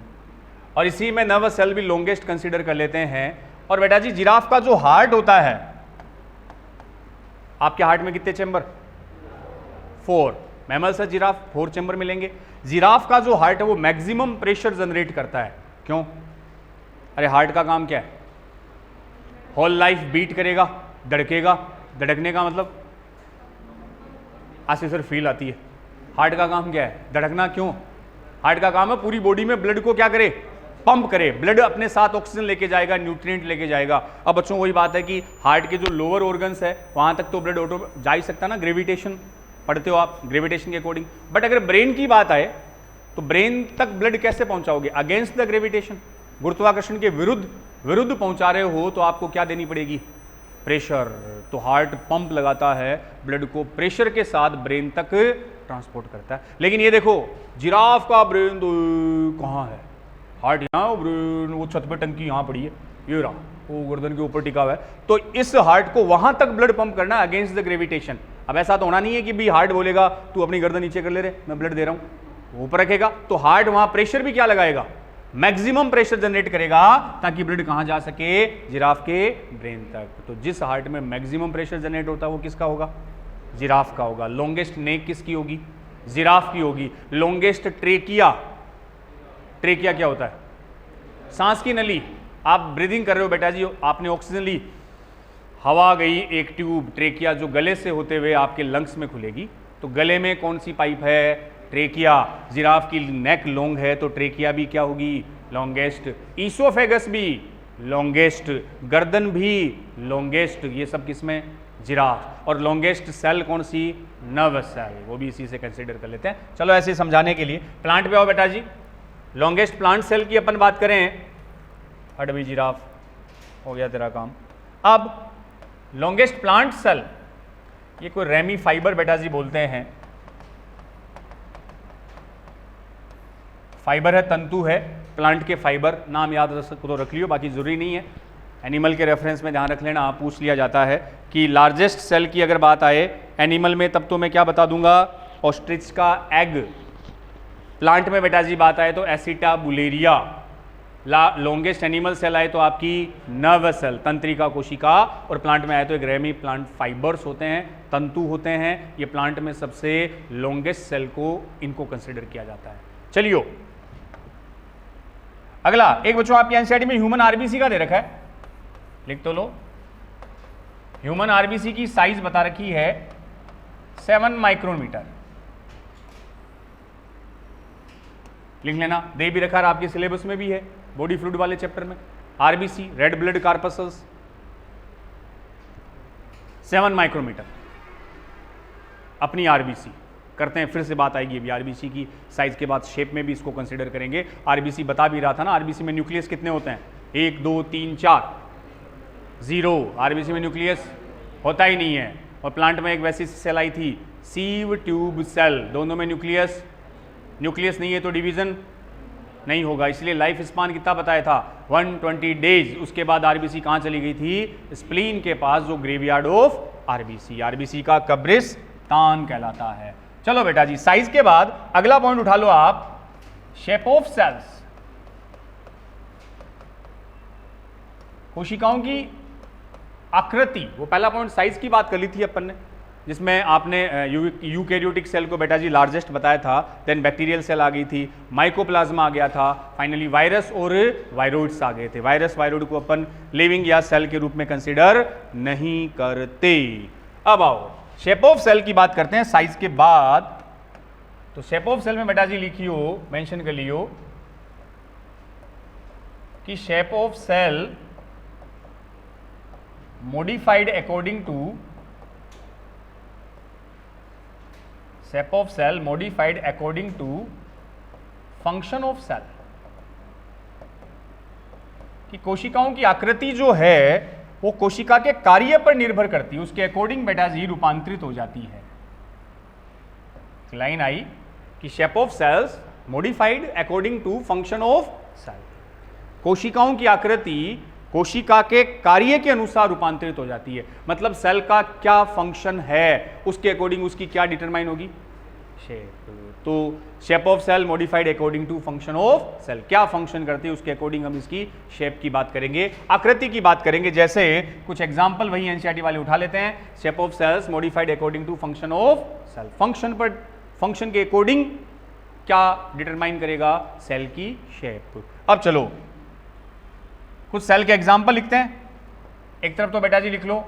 और इसी में नर्वस सेल भी लॉन्गेस्ट कंसीडर कर लेते हैं। और बेटा जी जिराफ का जो हार्ट होता है, आपके हार्ट में कितने चेंबर? 4। मैमल्स है जिराफ, 4 चेंबर मिलेंगे। जिराफ का जो हार्ट है वो मैक्सिमम प्रेशर जनरेट करता है। क्यों? अरे हार्ट का काम क्या है? होल लाइफ बीट करेगा, धड़केगा। धड़कने का मतलब ऐसे सिर्फ फील आती है। हार्ट का काम क्या है? धड़कना। क्यों? हार्ट का काम है पूरी बॉडी में ब्लड को क्या करे? पंप करे। ब्लड अपने साथ ऑक्सीजन लेके जाएगा, न्यूट्रिएंट लेके जाएगा। अब बच्चों वही बात है कि हार्ट के जो लोअर ऑर्गन्स है वहां तक तो ब्लड ऑटो जा ही सकता ना, ग्रेविटेशन पढ़ते हो आप, ग्रेविटेशन के अकॉर्डिंग। बट अगर ब्रेन की बात आए तो ब्रेन तक ब्लड कैसे पहुंचाओगे? अगेंस्ट द ग्रेविटेशन, गुरुत्वाकर्षण के विरुद्ध पहुंचा रहे हो तो आपको क्या देनी पड़ेगी? प्रेशर। तो हार्ट पंप लगाता है, ब्लड को प्रेशर के साथ ब्रेन तक ट्रांसपोर्ट करता है। लेकिन ये देखो जिराफ का ब्रेन तो कहाँ है? हार्ट यहाँ, ब्रेन वो छत पे टंकी यहाँ पड़ी है, ये रहा, वो गर्दन के ऊपर टिका हुआ है। तो इस हार्ट को वहां तक ब्लड पंप करना अगेंस्ट द ग्रेविटेशन। अब ऐसा तो होना नहीं है कि भी हार्ट बोलेगा तू अपनी गर्दन नीचे कर ले रे, मैं ब्लड दे रहा हूं, ऊपर रखेगा। तो हार्ट वहां प्रेशर भी क्या लगाएगा? मैक्सिमम प्रेशर जनरेट करेगा ताकि ब्लड कहां जा सके? जिराफ के ब्रेन तक। तो जिस हार्ट में मैक्सिमम प्रेशर जनरेट होता है वो किसका होगा? जिराफ का होगा। लॉन्गेस्ट नेक किसकी होगी? जिराफ की होगी। लॉन्गेस्ट ट्रेकिया, ट्रेकिया क्या होता है? सांस की नली। आप ब्रीदिंग कर रहे हो बेटा जी, आपने ऑक्सीजन ली, हवा गई एक ट्यूब, ट्रेकिया जो गले से होते हुए आपके लंग्स में खुलेगी। तो गले में कौन सी पाइप है? ट्रेकिया। जिराफ की नेक लॉन्ग है तो ट्रेकिया भी क्या होगी? लॉन्गेस्ट। ईसोफेगस भी लॉन्गेस्ट, गर्दन भी लॉन्गेस्ट। ये सब किसमें? जिराफ। और लॉन्गेस्ट सेल कौन सी? नर्वस सेल, वो भी इसी से कंसीडर कर लेते हैं। चलो ऐसे समझाने के लिए प्लांट पे आओ बेटा जी। लॉन्गेस्ट प्लांट सेल की अपन बात करें, हट भी जिराफ, हो गया तेरा काम। अब लॉन्गेस्ट प्लांट सेल, ये कोई रेमी फाइबर बेटा जी बोलते हैं। फाइबर है, तंतु है, प्लांट के फाइबर, नाम याद तो रख लियो, बाकी जरूरी नहीं है। एनिमल के रेफरेंस में ध्यान रख लेना, आप पूछ लिया जाता है कि लार्जेस्ट सेल की अगर बात आए एनिमल में, तब तो मैं क्या बता दूंगा? ऑस्ट्रिच का एग। प्लांट में बेटा जी बात आए तो एसिटाबुलेरिया। लॉन्गेस्ट एनिमल सेल आए तो आपकी नर्वस सेल, तंत्रिका कोशिका। और प्लांट में आए तो एक रेमी प्लांट फाइबर्स होते हैं, तंतु होते हैं। ये प्लांट में सबसे लॉन्गेस्ट सेल को इनको कंसिडर किया जाता है। चलिए अगला एक बच्चों आपकी एनसीईआरटी में ह्यूमन आरबीसी का दे रखा है, लिख तो लो। ह्यूमन आरबीसी की साइज बता रखी है 7 माइक्रोमीटर, लिख लेना। दे भी रखा है, आपके सिलेबस में भी है, बॉडी फ्लूइड वाले चैप्टर में। RBC, red blood corpuscles, 7 micrometre अपनी आरबीसी। करते हैं, फिर से बात आएगी अभी आरबीसी की साइज के बाद, शेप में भी इसको कंसीडर करेंगे। आरबीसी बता भी रहा था ना, आरबीसी में न्यूक्लियस कितने होते हैं? 1 2 3 4, 0। आरबीसी में न्यूक्लियस होता ही नहीं है। और प्लांट में एक वैसी सेल आई थी, सीव ट्यूब सेल, दोनों में न्यूक्लियस नहीं है तो डिवीजन नहीं होगा। इसलिए लाइफ स्पान कितना बताया था? 120 डेज। उसके बाद आरबीसी कहां चली गई थी? स्प्लीन के पास, जो ग्रेवयार्ड ऑफ आरबीसी। आरबीसी का कब्रिस्तान कहलाता है। चलो बेटा जी, साइज के बाद अगला पॉइंट उठा लो आप, शेप ऑफ सेल्स। कोशिकाओं की आकृति, वो पहला पॉइंट साइज की बात कर ली थी अपन ने, जिसमें आपने यूकैरियोटिक सेल को बेटा जी लार्जेस्ट बताया था, देन बैक्टीरियल सेल आ गई थी, माइकोप्लाज्मा आ गया था, फाइनली वायरस और वायरोइड्स आ गए थे। वायरस वायरोइड को अपन लिविंग या सेल के रूप में कंसीडर नहीं करते। अब आओ शेप ऑफ सेल की बात करते हैं साइज के बाद। तो शेप ऑफ सेल में बेटा जी लिखियो, मेंशन कर लियो कि shape of cell modified according to shape of cell modified according to function of cell, कि कोशिकाओं की आकृति जो है वो कोशिका के कार्य पर निर्भर करती है, उसके अकॉर्डिंग बेटा जी रूपांतरित हो जाती है। लाइन आई कि shape of cells modified according to function of cell, कोशिकाओं की आकृति कोशिका के कार्य के अनुसार रूपांतरित हो जाती है। मतलब सेल का क्या फंक्शन है उसके अकॉर्डिंग उसकी क्या डिटरमाइन होगी, शेप। तो shape of cell modified according to function of cell, क्या फंक्शन करती है उसके अकॉर्डिंग हम इसकी शेप की बात करेंगे, आकृति की बात करेंगे। जैसे कुछ एग्जांपल वही एनसीईआरटी वाले उठा लेते हैं। Shape of cells modified according to function of cell, function के अकॉर्डिंग क्या डिटरमाइन करेगा, सेल की शेप। अब चलो कुछ सेल के एग्जाम्पल लिखते हैं। एक तरफ तो बेटा जी लिख लो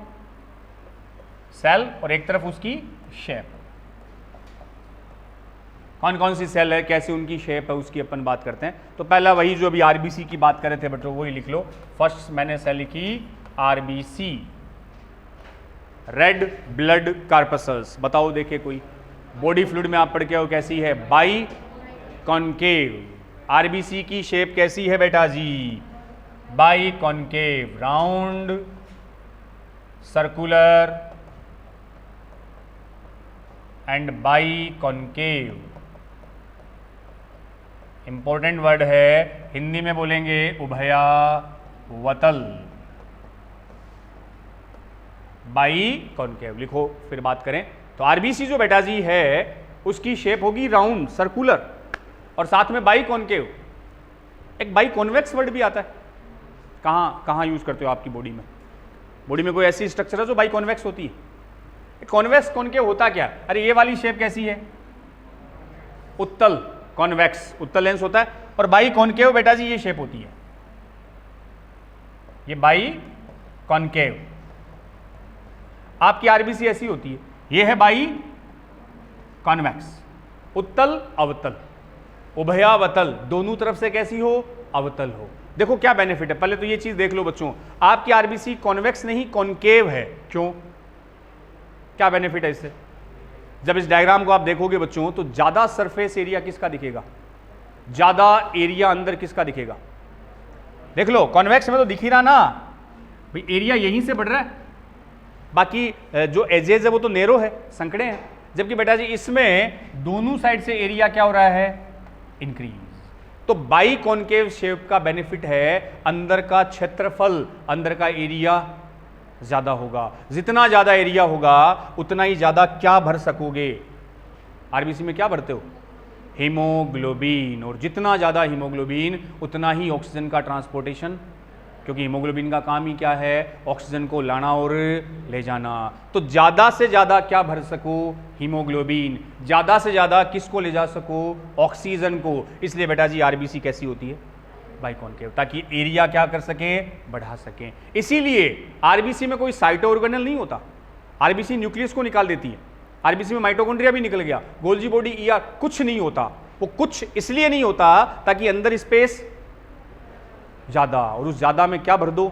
सेल और एक तरफ उसकी शेप। कौन कौन सी सेल है, कैसे उनकी शेप है, उसकी अपन बात करते हैं। तो पहला वही जो अभी आरबीसी की बात कर रहे थे बच्चों, वही लिख लो। फर्स्ट मैंने सेल लिखी आरबीसी, रेड ब्लड कार्पसल्स। बताओ देखे कोई, बॉडी फ्लूइड में आप पढ़ के हो कैसी है, बाई कॉनकेव। आरबीसी की शेप कैसी है बेटा जी, biconcave, round circular and biconcave. Important word है, हिंदी में बोलेंगे उभयावतल, बाई कॉनकेव लिखो। फिर बात करें तो आरबीसी जो बेटा जी है उसकी शेप होगी राउंड सर्कुलर और साथ में बाई कॉनकेव। एक बाई कॉन्वेक्स वर्ड भी आता है, कहाँ कहाँ यूज करते हो आपकी बॉडी में, बॉडी में कोई ऐसी स्ट्रक्चर है जो बाई कॉन्वेक्स होती है। कॉन्वेक्स कॉनकेव होता क्या, अरे ये वाली शेप कैसी है, उत्तल, कॉन्वेक्स उत्तल लेंस होता है, और बाई कॉनकेव बेटा जी ये शेप होती है, ये बाई कॉनकेव। आपकी आरबीसी ऐसी होती है, ये है बाई कॉन्वेक्स, उत्तल अवतल, उभयावतल, दोनों तरफ से कैसी हो, अवतल हो। देखो क्या बेनिफिट है, पहले तो ये चीज देख लो बच्चों, आपकी आरबीसी कॉन्वेक्स नहीं कॉनकेव है, क्यों, क्या बेनिफिट है इससे। जब इस डायग्राम को आप देखोगे बच्चों तो ज्यादा सरफेस एरिया किसका दिखेगा, ज्यादा एरिया अंदर किसका दिखेगा, देख लो कॉन्वेक्स में तो दिख ही रहा ना भाई, एरिया यहीं से बढ़ रहा है, बाकी जो एजेज है वो तो नेरो है, संकड़े हैं। जबकि बेटा जी इसमें दोनों साइड से एरिया क्या हो रहा है, इंक्रीज। तो बाई कॉनकेव शेप का बेनिफिट है अंदर का क्षेत्रफल, अंदर का एरिया ज्यादा होगा। जितना ज्यादा एरिया होगा उतना ही ज्यादा क्या भर सकोगे, आरबीसी में क्या भरते हो, हीमोग्लोबिन, और जितना ज्यादा हीमोग्लोबिन उतना ही ऑक्सीजन का ट्रांसपोर्टेशन, क्योंकि हीमोग्लोबिन का काम ही क्या है, ऑक्सीजन को लाना और ले जाना। तो ज्यादा से ज्यादा क्या भर सको, हीमोग्लोबिन, ज्यादा से ज्यादा किसको ले जा सको, ऑक्सीजन को। इसलिए बेटा जी आरबीसी कैसी होती है, बाई कॉनकेव, ताकि एरिया क्या कर सके, बढ़ा सके। इसीलिए आरबीसी में कोई साइटो ऑर्गेनल नहीं होता, आरबीसी न्यूक्लियस को निकाल देती है, आरबीसी में माइटोकॉन्ड्रिया भी निकल गया, गोल्जी बॉडी ईआर कुछ नहीं होता। वो कुछ इसलिए नहीं होता ताकि अंदर स्पेस ज्यादा, और उस ज्यादा में क्या भर दो,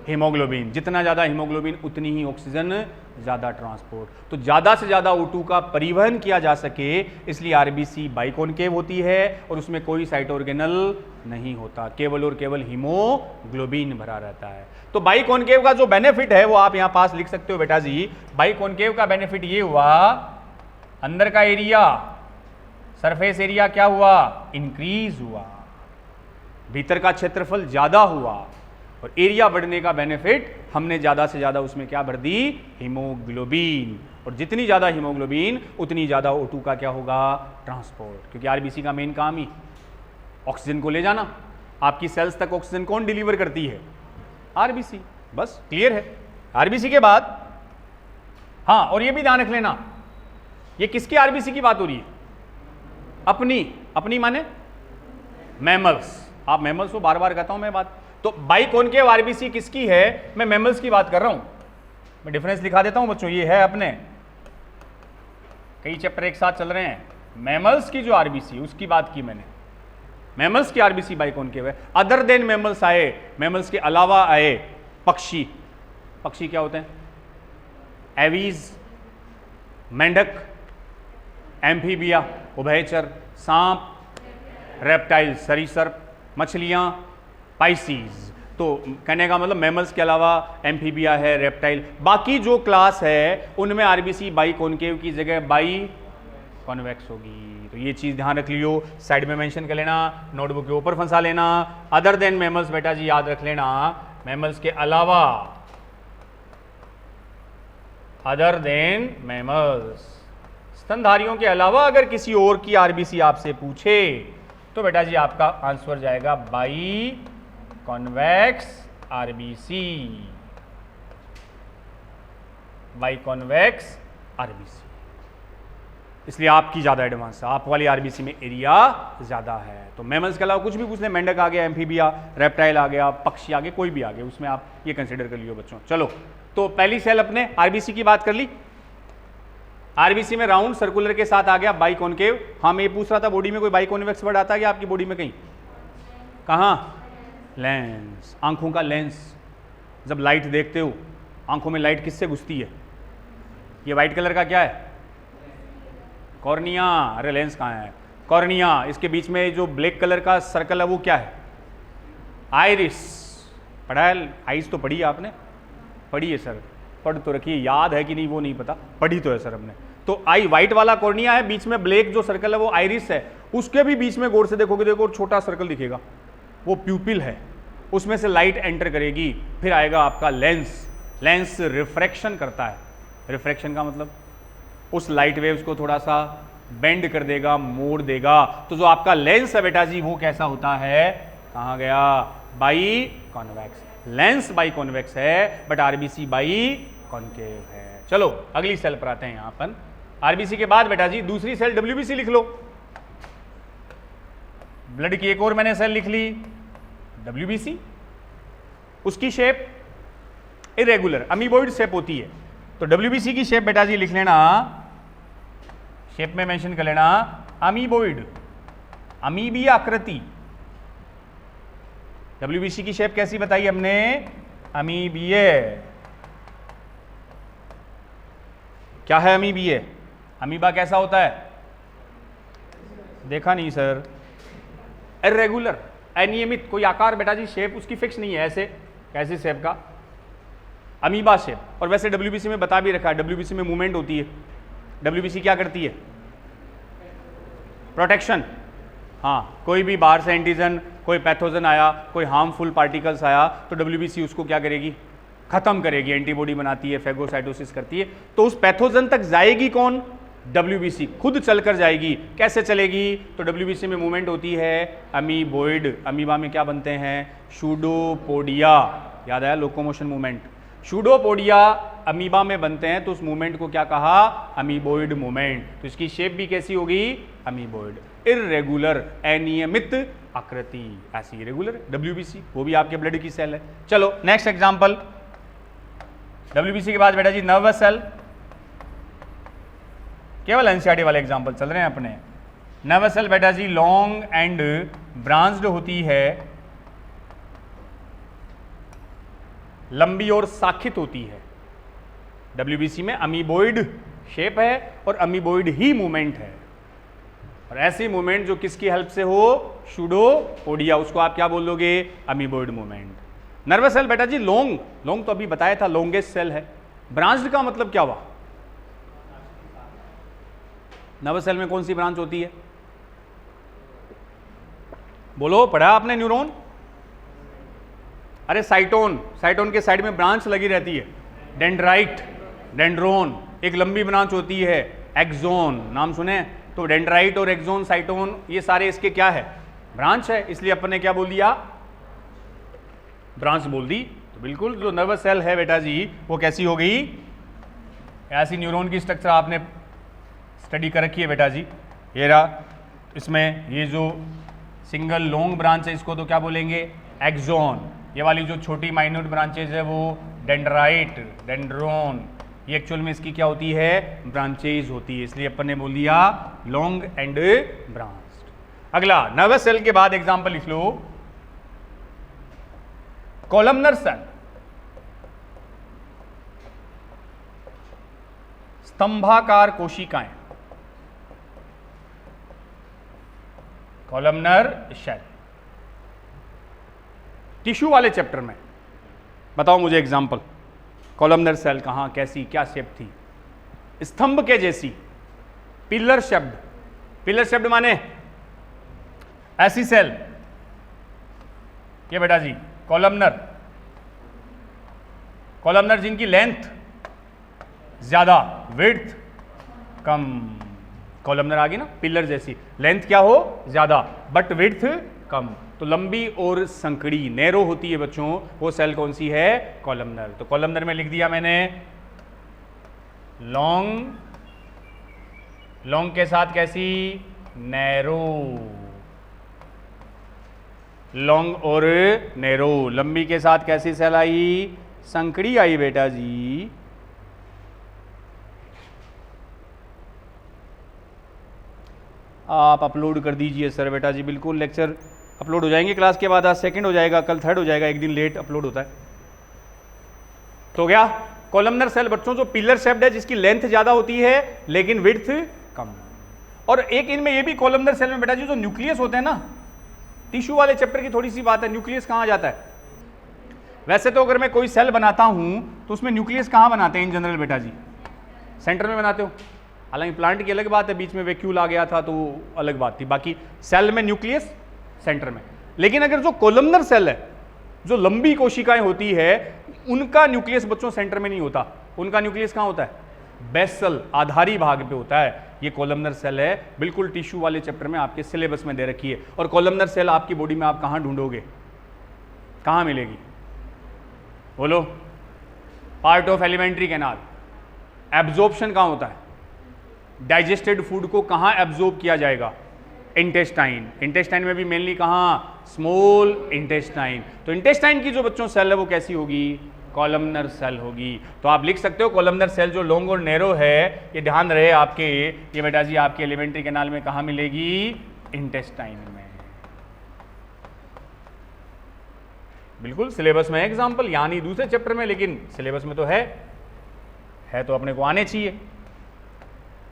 हीमोग्लोबिन। जितना ज्यादा हीमोग्लोबिन उतनी ही ऑक्सीजन ज्यादा ट्रांसपोर्ट। तो ज्यादा से ज्यादा O2 का परिवहन किया जा सके, इसलिए आरबीसी बाई कॉनकेव होती है और उसमें कोई साइटो ऑर्गेनल नहीं होता, केवल और केवल हीमोग्लोबिन भरा रहता है। तो बाई कॉनकेव का जो बेनिफिट है वो आप यहां पास लिख सकते हो बेटा जी। बाई कॉनकेव का बेनिफिट ये हुआ, अंदर का एरिया, सरफेस एरिया क्या हुआ, इंक्रीज हुआ, भीतर का क्षेत्रफल ज्यादा हुआ, और एरिया बढ़ने का बेनिफिट हमने ज्यादा से ज्यादा उसमें क्या भर दी, हीमोग्लोबिन। और जितनी ज्यादा हीमोग्लोबिन उतनी ज्यादा O2 का क्या होगा, ट्रांसपोर्ट, क्योंकि आरबीसी का मेन काम ही ऑक्सीजन को ले जाना। आपकी सेल्स तक ऑक्सीजन कौन डिलीवर करती है, आरबीसी। बस क्लियर है। आरबीसी के बाद हाँ, और ये भी ध्यान रख लेना, ये किसकी आरबीसी की बात हो रही है, अपनी, अपनी माने मैमल्स। आप मैमल्स को बार बार कहता हूं मैं बात। तो बाई कॉनकेव आरबीसी किसकी है, मैं मैमल्स की बात कर रहा हूं। मैं डिफरेंस दिखा देता हूं बच्चों, ये है अपने, कई चैप्टर एक साथ चल रहे हैं। मैमल्स की जो आरबीसी उसकी बात की मैंने, मैमल्स की आरबीसी बाई कॉनकेव है। अदर देन मैमल्स आए, मैमल्स के अलावा आए पक्षी, पक्षी क्या होते हैं? एवीज, मेंढक, एम्फीबिया उभयचर, सांप, रेप्टाइल सरीसृप, मछलियाँ पाइसीज। तो कहने का मतलब मैमल्स के अलावा एम्फीबिया है, रेप्टाइल, बाकी जो क्लास है उनमें आरबीसी बाई कॉनकेव की जगह बाई कॉन्वेक्स होगी। तो ये चीज़ ध्यान रख लियो, साइड में मेंशन कर लेना, नोटबुक के ऊपर फंसा लेना। अदर देन मैमल्स बेटा जी याद रख लेना, मैमल्स के अलावा, अदर देन मैमल्स, स्तनधारियों के अलावा अगर किसी और की आरबीसी आपसे पूछे तो बेटा जी आपका आंसर जाएगा by convex RBC, by convex RBC. इसलिए आपकी ज़्यादा एडवांस है, आप वाली आरबीसी में एरिया ज़्यादा है। तो मैमल्स के अलावा कुछ भी पूछ लें, मेंढक आ गया, एम्फीबिया, रेप्टाइल आ गया, पक्षी आ गए, कोई भी आ गया, उसमें आप ये कंसिडर कर लियो बच्चों। चलो, तो पहली सेल अपने आरबीसी की बात कर ली। आरबीसी में राउंड सर्कुलर के साथ आ गया बाई कॉनकेव। हाँ, मैं ये पूछ रहा था बॉडी में कोई बाई कॉन्वेक्स वर्ड आता है क्या आपकी बॉडी में कहीं? कहाँ? लेंस, आंखों का लेंस। जब लाइट देखते हो, आंखों में लाइट किससे घुसती है? ये वाइट कलर का क्या है? कॉर्निया। अरे लेंस कहाँ है? कॉर्निया। इसके बीच में जो ब्लैक कलर का सर्कल है वो क्या है? आइरिस। पढ़ा है? आइस तो पढ़ी है आपने? पढ़ी है सर, पढ़ तो रखिए, याद है कि नहीं वो नहीं पता, पढ़ी तो है सर हमने। तो आई वाइट वाला कॉर्निया है, बीच में ब्लैक जो सर्कल है वो आइरिस है। उसके भी बीच में गौर से देखोगे, देखो छोटा सर्कल दिखेगा, वो प्यूपिल है, उसमें से लाइट एंटर करेगी, फिर आएगा आपका लेंस। लेंस रिफ्रैक्शन करता है। रिफ्रैक्शन का मतलब उस लाइट वेव्स को थोड़ा सा बेंड कर देगा, मोड़ देगा। तो जो आपका लेंस है बेटा जी वो कैसा होता है? कहाँ गया? By convex. Lens by convex है, बट आरबीसी बाई कॉनकेव है। चलो अगली सेल पर आते हैं। यहां पर आरबीसी के बाद बेटा जी दूसरी सेल डब्ल्यूबीसी लिख लो। ब्लड की एक और मैंने सेल लिख ली, डब्ल्यूबीसी। उसकी शेप इरेगुलर अमीबॉइड शेप होती है। तो डब्ल्यूबीसी की शेप बेटा जी लिख लेना, शेप में मेंशन कर लेना अमीबॉइड, अमीबी आकृति। डब्ल्यूबीसी की शेप कैसी बताई हमने? अमीबीय। क्या है अमीबीय? अमीबा कैसा होता है? देखा नहीं सर? इरेगुलर, अनियमित, कोई आकार बेटा जी, शेप उसकी फिक्स नहीं है। ऐसे कैसे शेप का? Amoeba shape. और वैसे डब्ल्यूबीसी में बता भी रखा है, डब्ल्यूबीसी में मूवमेंट होती है। डब्ल्यूबीसी क्या करती है? प्रोटेक्शन। हाँ, कोई भी बाहर से एंटीजन, कोई पैथोजन आया, कोई हार्मफुल पार्टिकल्स आया, तो डब्ल्यूबीसी उसको क्या करेगी? खत्म करेगी, एंटीबॉडी बनाती है, फेगोसाइटोसिस करती है। तो उस पैथोजन तक जाएगी कौन? डब्ल्यूबीसी खुद चलकर जाएगी। कैसे चलेगी? तो डब्ल्यूबीसी में मूवमेंट होती है अमीबॉइड। अमीबा में क्या बनते हैं? शूडोपोडिया। याद आया? Locomotion movement. शूडोपोडिया अमीबा में बनते हैं, तो उस मूवमेंट को क्या कहा? Amoeboid movement. तो इसकी शेप भी कैसी होगी? अमीबॉइड। इर्रेगुलर, अनियमित आकृति, ऐसी इरेगुलर डब्ल्यूबीसी, वो भी आपके ब्लड की सेल है। चलो नेक्स्ट एग्जांपल। डब्ल्यूबीसी के बाद बेटा जी नर्वस सेल। केवल एनसीईआरटी वाले एग्जांपल चल रहे हैं अपने। नर्वस सेल बेटा जी लॉन्ग एंड ब्रांच्ड होती है, लंबी और शाखित होती है। डब्ल्यूबीसी में अमीबॉइड शेप है और अमीबॉइड ही मूवमेंट है। और ऐसी मूवमेंट जो किसकी हेल्प से हो? शूडोपोडिया, उसको आप क्या बोलोगे? Amoeboid movement. नर्वस सेल बेटा जी लॉन्ग, लॉन्ग तो अभी बताया था, लॉन्गेस्ट सेल है। ब्रांच्ड का मतलब क्या हुआ? नर्वस सेल में कौन सी ब्रांच होती है? बोलो, पढ़ा आपने न्यूरॉन? अरे साइटोन, साइटोन के साइड में ब्रांच लगी रहती है, डेंड्राइट, डेंड्रोन। एक लंबी ब्रांच होती है एक्सोन, नाम सुने? तो डेंड्राइट और एक्सोन, साइटोन, ये सारे इसके क्या है? ब्रांच है। इसलिए अपन ने क्या बोल दिया? ब्रांच बोल दी। तो बिल्कुल जो नर्वस सेल है बेटा जी वो कैसी हो गई? ऐसी न्यूरॉन की स्ट्रक्चर आपने स्टडी कर रखी है बेटा जी। ये रहा, इसमें ये जो सिंगल लॉन्ग ब्रांच है इसको तो क्या बोलेंगे? एक्सोन। ये वाली जो छोटी माइन्यूट ब्रांचेज है वो डेंड्राइट, डेंड्रोन। ये एक्चुअल में इसकी क्या होती है? ब्रांचेज होती है। इसलिए अपन ने बोल दिया लॉन्ग एंड ब्रांच्ड। अगला नर्वस सेल के बाद एग्जांपल लिख लो, कॉलमनर सेल। स्तंभाकार कोशिकाएं, कॉलमनर शेल। टिश्यू वाले चैप्टर में बताओ मुझे एग्जांपल, कॉलमनर सेल कहां, कैसी, क्या शेप थी? स्तंभ के जैसी, पिलर शब्द, पिलर शब्द माने ऐसी सेल, ये बेटा जी कॉलमनर, कॉलमनर जिनकी लेंथ ज्यादा, विड्थ कम, कॉलमनर आ गई ना, पिलर जैसी, लेंथ क्या हो ज्यादा बट विड्थ कम, तो लंबी और संकड़ी, नैरो होती है बच्चों, वो सेल कौन सी है? कॉलमनर। तो कॉलमनर में लिख दिया मैंने लॉन्ग, लॉन्ग के साथ कैसी? नैरो, लॉन्ग और नैरो, लंबी के साथ कैसी सेल आई? संकड़ी आई बेटा जी। आप अपलोड कर दीजिए सर। बेटा जी बिल्कुल, लेक्चर अपलोड हो जाएंगे क्लास के बाद, आज सेकंड हो जाएगा, कल थर्ड हो जाएगा, एक दिन लेट अपलोड होता है। तो क्या कॉलमनर सेल बच्चों जो पिलर शेप्ड है, जिसकी लेंथ ज्यादा होती है लेकिन विड्थ कम। और एक इनमें ये भी कॉलमनर सेल में बेटा जी जो न्यूक्लियस होते हैं ना, टिश्यू वाले चैप्टर की थोड़ी सी बात है, न्यूक्लियस कहाँ जाता है? वैसे तो अगर मैं कोई सेल बनाता हूं तो उसमें न्यूक्लियस कहाँ बनाते हैं इन जनरल बेटा जी? सेंटर में बनाते हो। हालांकि प्लांट की अलग बात है, बीच में वैक्यूल आ गया था तो अलग बात थी, बाकी सेल में न्यूक्लियस सेंटर में। लेकिन अगर जो कॉलमनर सेल है, जो लंबी कोशिकाएं होती है, उनका न्यूक्लियस बच्चों सेंटर में नहीं होता, उनका न्यूक्लियस कहाँ होता है? बेसल, आधारी भाग पे होता है। ये कॉलमनर सेल है, बिल्कुल टिश्यू वाले चैप्टर में आपके सिलेबस में दे रखी है। और कॉलमनर सेल आपकी बॉडी में आप कहाँ ढूंढोगे, कहाँ मिलेगी? बोलो। Part of alimentary canal. Absorption कहाँ होता है? डाइजेस्टेड फूड को कहाँ एब्जॉर्ब किया जाएगा? इंटेस्टाइन। इंटेस्टाइन में भी मेनली कहाँ? Small intestine. तो इंटेस्टाइन की जो बच्चों सेल है वो कैसी होगी? कॉलमनर सेल होगी। तो आप लिख सकते हो कॉलमनर सेल जो लॉन्ग और नैरो है, ये ध्यान रहे आपके, ये बेटा जी आपके एलिमेंट्री कैनाल में कहाँ मिलेगी? इंटेस्टाइन में। बिल्कुल सिलेबस में एग्जाम्पल, यहाँ नहीं दूसरे चैप्टर में, लेकिन सिलेबस में तो है तो अपने को आने चाहिए।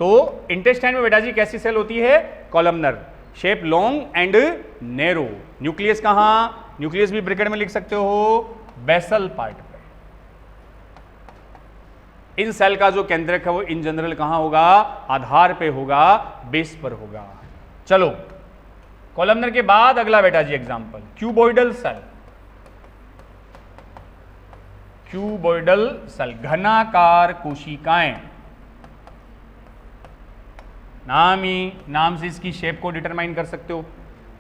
तो इंटेस्टाइन में बेटा जी कैसी सेल होती है? Columnar, shape long and narrow. Nucleus कहाँ? न्यूक्लियस भी ब्रैकेट में लिख सकते हो, बेसल पार्ट पे। इन सेल का जो केंद्रक है वो इन जनरल कहां होगा? आधार पे होगा, बेस पर होगा। चलो कॉलमनर के बाद अगला बेटा जी example, cuboidal cell. Cuboidal cell, घनाकार कोशिकाएं। नाम से इसकी शेप को डिटरमाइन कर सकते हो।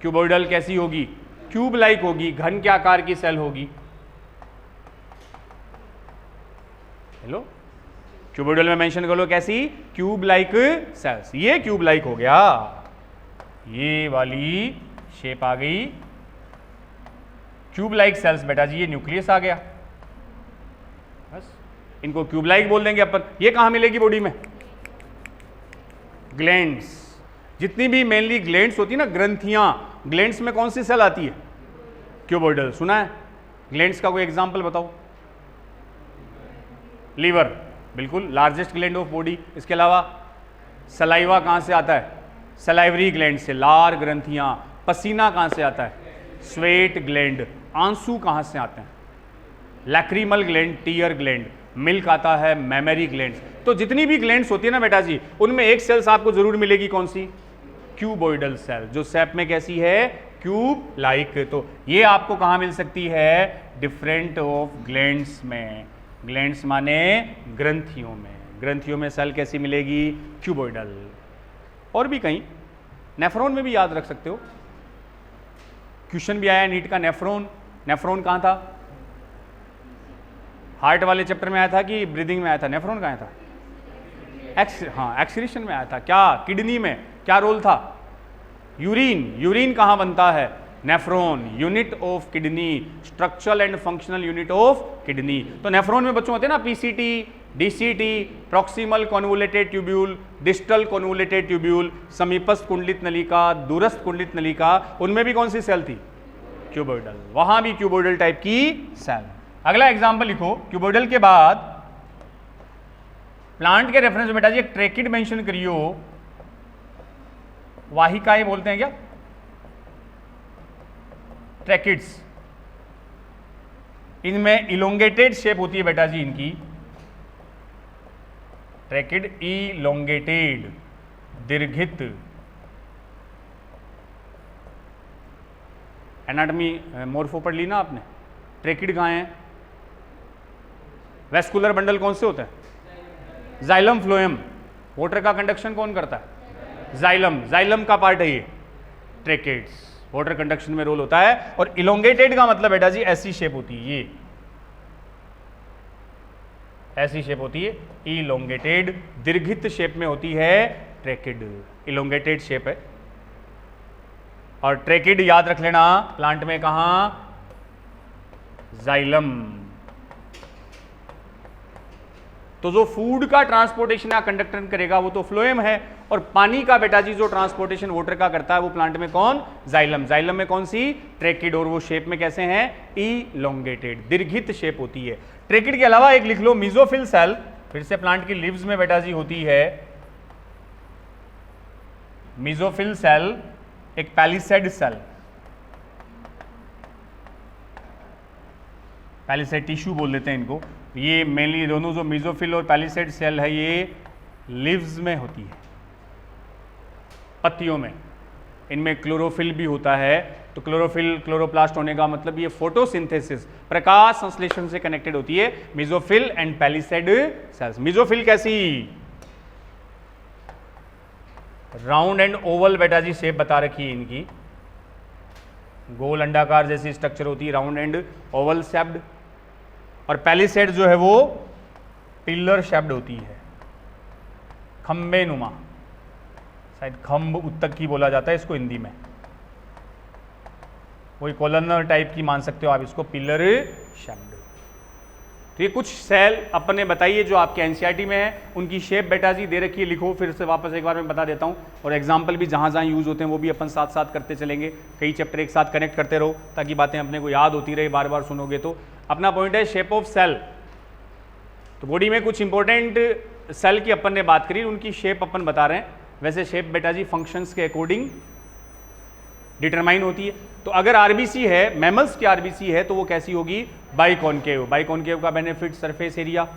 क्यूबॉइडल कैसी होगी? क्यूब लाइक होगी, घन के आकार की सेल होगी। हेलो, क्यूबॉइडल में मेंशन कर लो कैसी? Cube like cells. ये क्यूब लाइक हो गया, ये वाली शेप आ गई क्यूब लाइक सेल्स बेटा जी। ये न्यूक्लियस आ गया, बस इनको क्यूब लाइक बोल देंगे अपन। ये कहां मिलेगी बॉडी में? ग्लैंड्स। जितनी भी मेनली ग्लैंड्स होती है ना, ग्रंथियां, ग्लैंड्स में कौन सी सेल आती है? क्यूबॉइडल। सुना है? ग्लैंड्स का कोई एग्जांपल बताओ। लीवर, बिल्कुल लार्जेस्ट ग्लैंड ऑफ बॉडी। इसके अलावा सलाइवा कहां से आता है? सलाइवरी ग्लैंड से, लार ग्रंथियां। पसीना कहां से आता है? Sweat gland. आंसू कहां से आते हैं? Lacrimal gland, tear gland. Milk आता है मेमरी ग्लैंड्स। तो जितनी भी ग्लैंड्स होती है ना बेटा जी, उनमें एक सेल्स आपको जरूर मिलेगी, कौन सी? क्यूबॉइडल सेल, जो शेप में कैसी है? Cube like. तो ये आपको कहां मिल सकती है? डिफरेंट ऑफ ग्लैंड्स में। ग्लैंड्स माने ग्रंथियों में। ग्रंथियों में सेल कैसी मिलेगी? क्यूबॉइडल। और भी कहीं, नेफ्रॉन में भी याद रख सकते हो, क्वेश्चन भी आया नीट का। नेफ्रॉन, नेफ्रॉन कहां था? हार्ट वाले चैप्टर में आया था कि ब्रीदिंग में आया था? नेफ्रॉन कहां था? एक्सक्रीशन में आया था। क्या किडनी में क्या रोल था? यूरिन। यूरिन कहां बनता है? Nephron, unit of kidney, structural and functional unit of kidney. तो नेफ्रॉन में बच्चों होते हैं ना PCT, DCT, proximal convoluted tubule, distal convoluted tubule, समीपस्थ कुंडलित नलिका, दूरस्थ कुंडलित नलिका। उनमें भी कौन सी सेल थी? क्यूबॉइडल। वहां भी क्यूबॉइडल टाइप की सेल। अगला एग्जाम्पल लिखो, क्यूबॉइडल के बाद प्लांट के रेफरेंस में बेटा जी एक ट्रेकिड मेंशन करियो, वाहिकाएं बोलते हैं क्या, ट्रैकिड्स, इनमें इलोंगेटेड शेप होती है बेटा जी इनकी, ट्रैकिड इलोंगेटेड, दीर्घित। एनाटॉमी मोर्फो पढ़ ली ना आपने, ट्रैकिड कहाँ है, वेस्कुलर बंडल कौन से होता है, जाइलम फ्लोएम। वाटर का कंडक्शन कौन करता है, जाइलम, जाइलम का पार्ट है ये ट्रैकिड्स, वाटर कंडक्शन में रोल होता है। और इलोंगेटेड का मतलब बेटा जी ऐसी शेप होती है, ये ऐसी शेप होती है, इलोंगेटेड, दीर्घित शेप में होती है ट्रैकिड, इलोंगेटेड शेप है। और ट्रैकिड याद रख लेना प्लांट में कहां, जाइलम। तो जो फूड का ट्रांसपोर्टेशन या कंडक्टर करेगा वो तो फ्लोएम है, और पानी का बेटा जी जो ट्रांसपोर्टेशन वाटर का करता है वो प्लांट में कौन, जाइलम। जाइलम में कौन सी, ट्रैकिड, और वो शेप में कैसे हैं, इलोंगेटेड, दीर्घित शेप होती है। ट्रैकिड के अलावा एक लिख लो मीजोफिल सेल, फिर से प्लांट की लीव्स में बेटा जी होती है मीजोफिल सेल, एक पैलिसेड सेल, पैलिसेड टिश्यू बोल देते हैं इनको। ये मेनली दोनों जो मीजोफिल और पैलिसेड सेल है ये लीव्स में होती है, पत्तियों में। इनमें क्लोरोफिल भी होता है, तो क्लोरोफिल, क्लोरोप्लास्ट होने का मतलब ये फोटोसिंथेसिस, प्रकाश संश्लेषण से कनेक्टेड होती है mesophyll and palisade cells. Mesophyll कैसी, राउंड एंड ओवल बेटा जी शेप बता रखी है इनकी, गोल अंडाकार जैसी स्ट्रक्चर होती है, राउंड एंड ओवल शेप्ड। और पैलिसेड जो है वो पिलर शेप्ड होती है, खंबे नुमा, शायद खंब उत्तक की बोला जाता है इसको हिंदी में, वही कॉलमनर टाइप की मान सकते हो आप इसको, पिलर शेप्ड। तो ये कुछ सेल अपने बताइए जो आपके एनसीईआरटी में है, उनकी शेप बेटा जी दे रखी है, लिखो, फिर से वापस एक बार मैं बता देता हूँ, और एग्जाम्पल भी जहाँ जहाँ यूज होते हैं वो भी अपन साथ साथ करते चलेंगे, कई चैप्टर एक साथ कनेक्ट करते रहो ताकि बातें अपने को याद होती रहे, बार बार सुनोगे तो। अपना पॉइंट है शेप ऑफ सेल, तो बॉडी में कुछ इंपॉर्टेंट सेल की अपन ने बात करी, उनकी शेप अपन बता रहे हैं। वैसे शेप बेटा जी फंक्शंस के अकॉर्डिंग डिटरमाइन होती है। तो अगर आरबीसी है, मैमल्स की आरबीसी है, तो वो कैसी होगी, बाइकॉनकेव। बाइकॉनकेव का बेनिफिट सरफेस एरिया,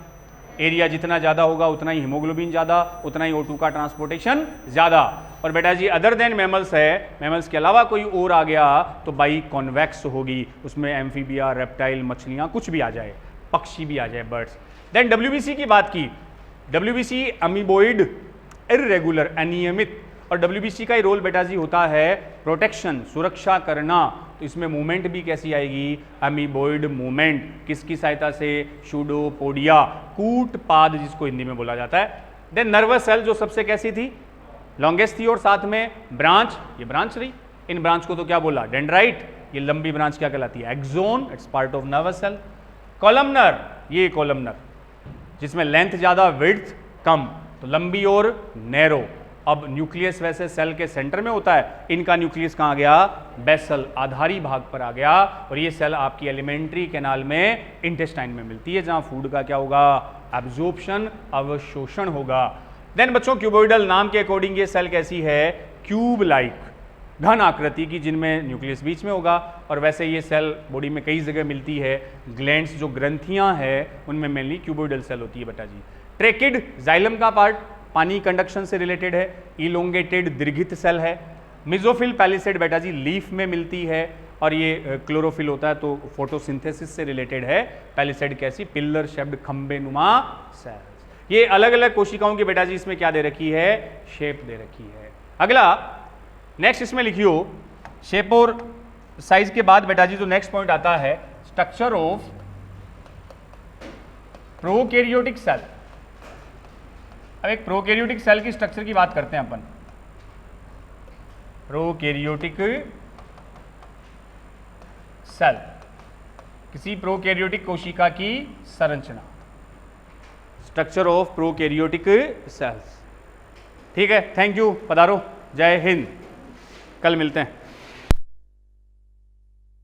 एरिया जितना ज़्यादा होगा उतना ही हीमोग्लोबिन ज़्यादा, उतना ही O2 का ट्रांसपोर्टेशन ज़्यादा। और बेटा जी अदर देन मैमल्स है, मैमल्स के अलावा कोई और आ गया तो बाई कॉन्वेक्स होगी, उसमें एम्फीबिया, रेप्टाइल, मछलियाँ, कुछ भी आ जाए, पक्षी भी आ जाए, बर्ड्स। देन WBC की बात की, WBC अमीबोइड, इर्रेगुलर, अनियमित। और WBC का ही रोल बेटा जी होता है प्रोटेक्शन, सुरक्षा करना। तो इसमें मूवमेंट भी कैसी आएगी, अमीबोइड मूवमेंट, किसकी सहायता से, शूडोपोडिया, कूट पाद जिसको हिंदी में बोला जाता है। देन नर्वस सेल जो सबसे कैसी थी, लॉन्गेस्ट थी, और साथ में ब्रांच, ये ब्रांच रही, इन ब्रांच को तो क्या बोला, डेंड्राइट, ये लंबी ब्रांच क्या कहलाती है, axon, it's part of nervous cell. Columnar, ये कॉलमनर जिसमें लेंथ ज़्यादा, विड्थ कम, तो लंबी और नैरो। अब न्यूक्लियस वैसे सेल के सेंटर में होता है, इनका न्यूक्लियस कहाँ गया, बेसल, आधारी भाग पर आ गया, और ये सेल आपकी एलिमेंट्री कैनाल में, इंटेस्टाइन में मिलती है, जहाँ फूड का क्या होगा, एब्जॉर्प्शन, अवशोषण होगा। देन बच्चों क्यूबोइडल नाम के अकॉर्डिंग ये सेल कैसी है, क्यूब लाइक, घन आकृति की, जिनमें न्यूक्लियस बीच में होगा। और वैसे ये सेल बॉडी में कई जगह मिलती है, ग्लैंड्स जो ग्रंथियां हैं उनमें मेनली क्यूबोइडल सेल होती है बेटा जी। ट्रैकिड जाइलम का पार्ट, पानी कंडक्शन से रिलेटेड है, इलोंगेटेड दीर्घित सेल है। मिजोफिल पैलिसेड बेटा जी लीफ में मिलती है, और ये क्लोरोफिल होता है तो फोटोसिंथेसिस से रिलेटेड है। पैलिसेड कैसी, पिलर शेप्ड, खंबे नुमा सेल्स। ये अलग अलग कोशिकाओं की बेटा जी इसमें क्या दे रखी है, शेप दे रखी है। अगला नेक्स्ट इसमें लिखियो, शेप और साइज के बाद बेटा जी जो नेक्स्ट पॉइंट आता है, स्ट्रक्चर ऑफ प्रोकैरियोटिक सेल। अब एक प्रोकैरियोटिक सेल की स्ट्रक्चर की बात करते हैं अपन। प्रोकैरियोटिक सेल, किसी प्रोकैरियोटिक कोशिका की संरचना, स्ट्रक्चर ऑफ प्रोकैरियोटिक सेल्स। ठीक है, थैंक यू, पधारो, जय हिंद, कल मिलते हैं।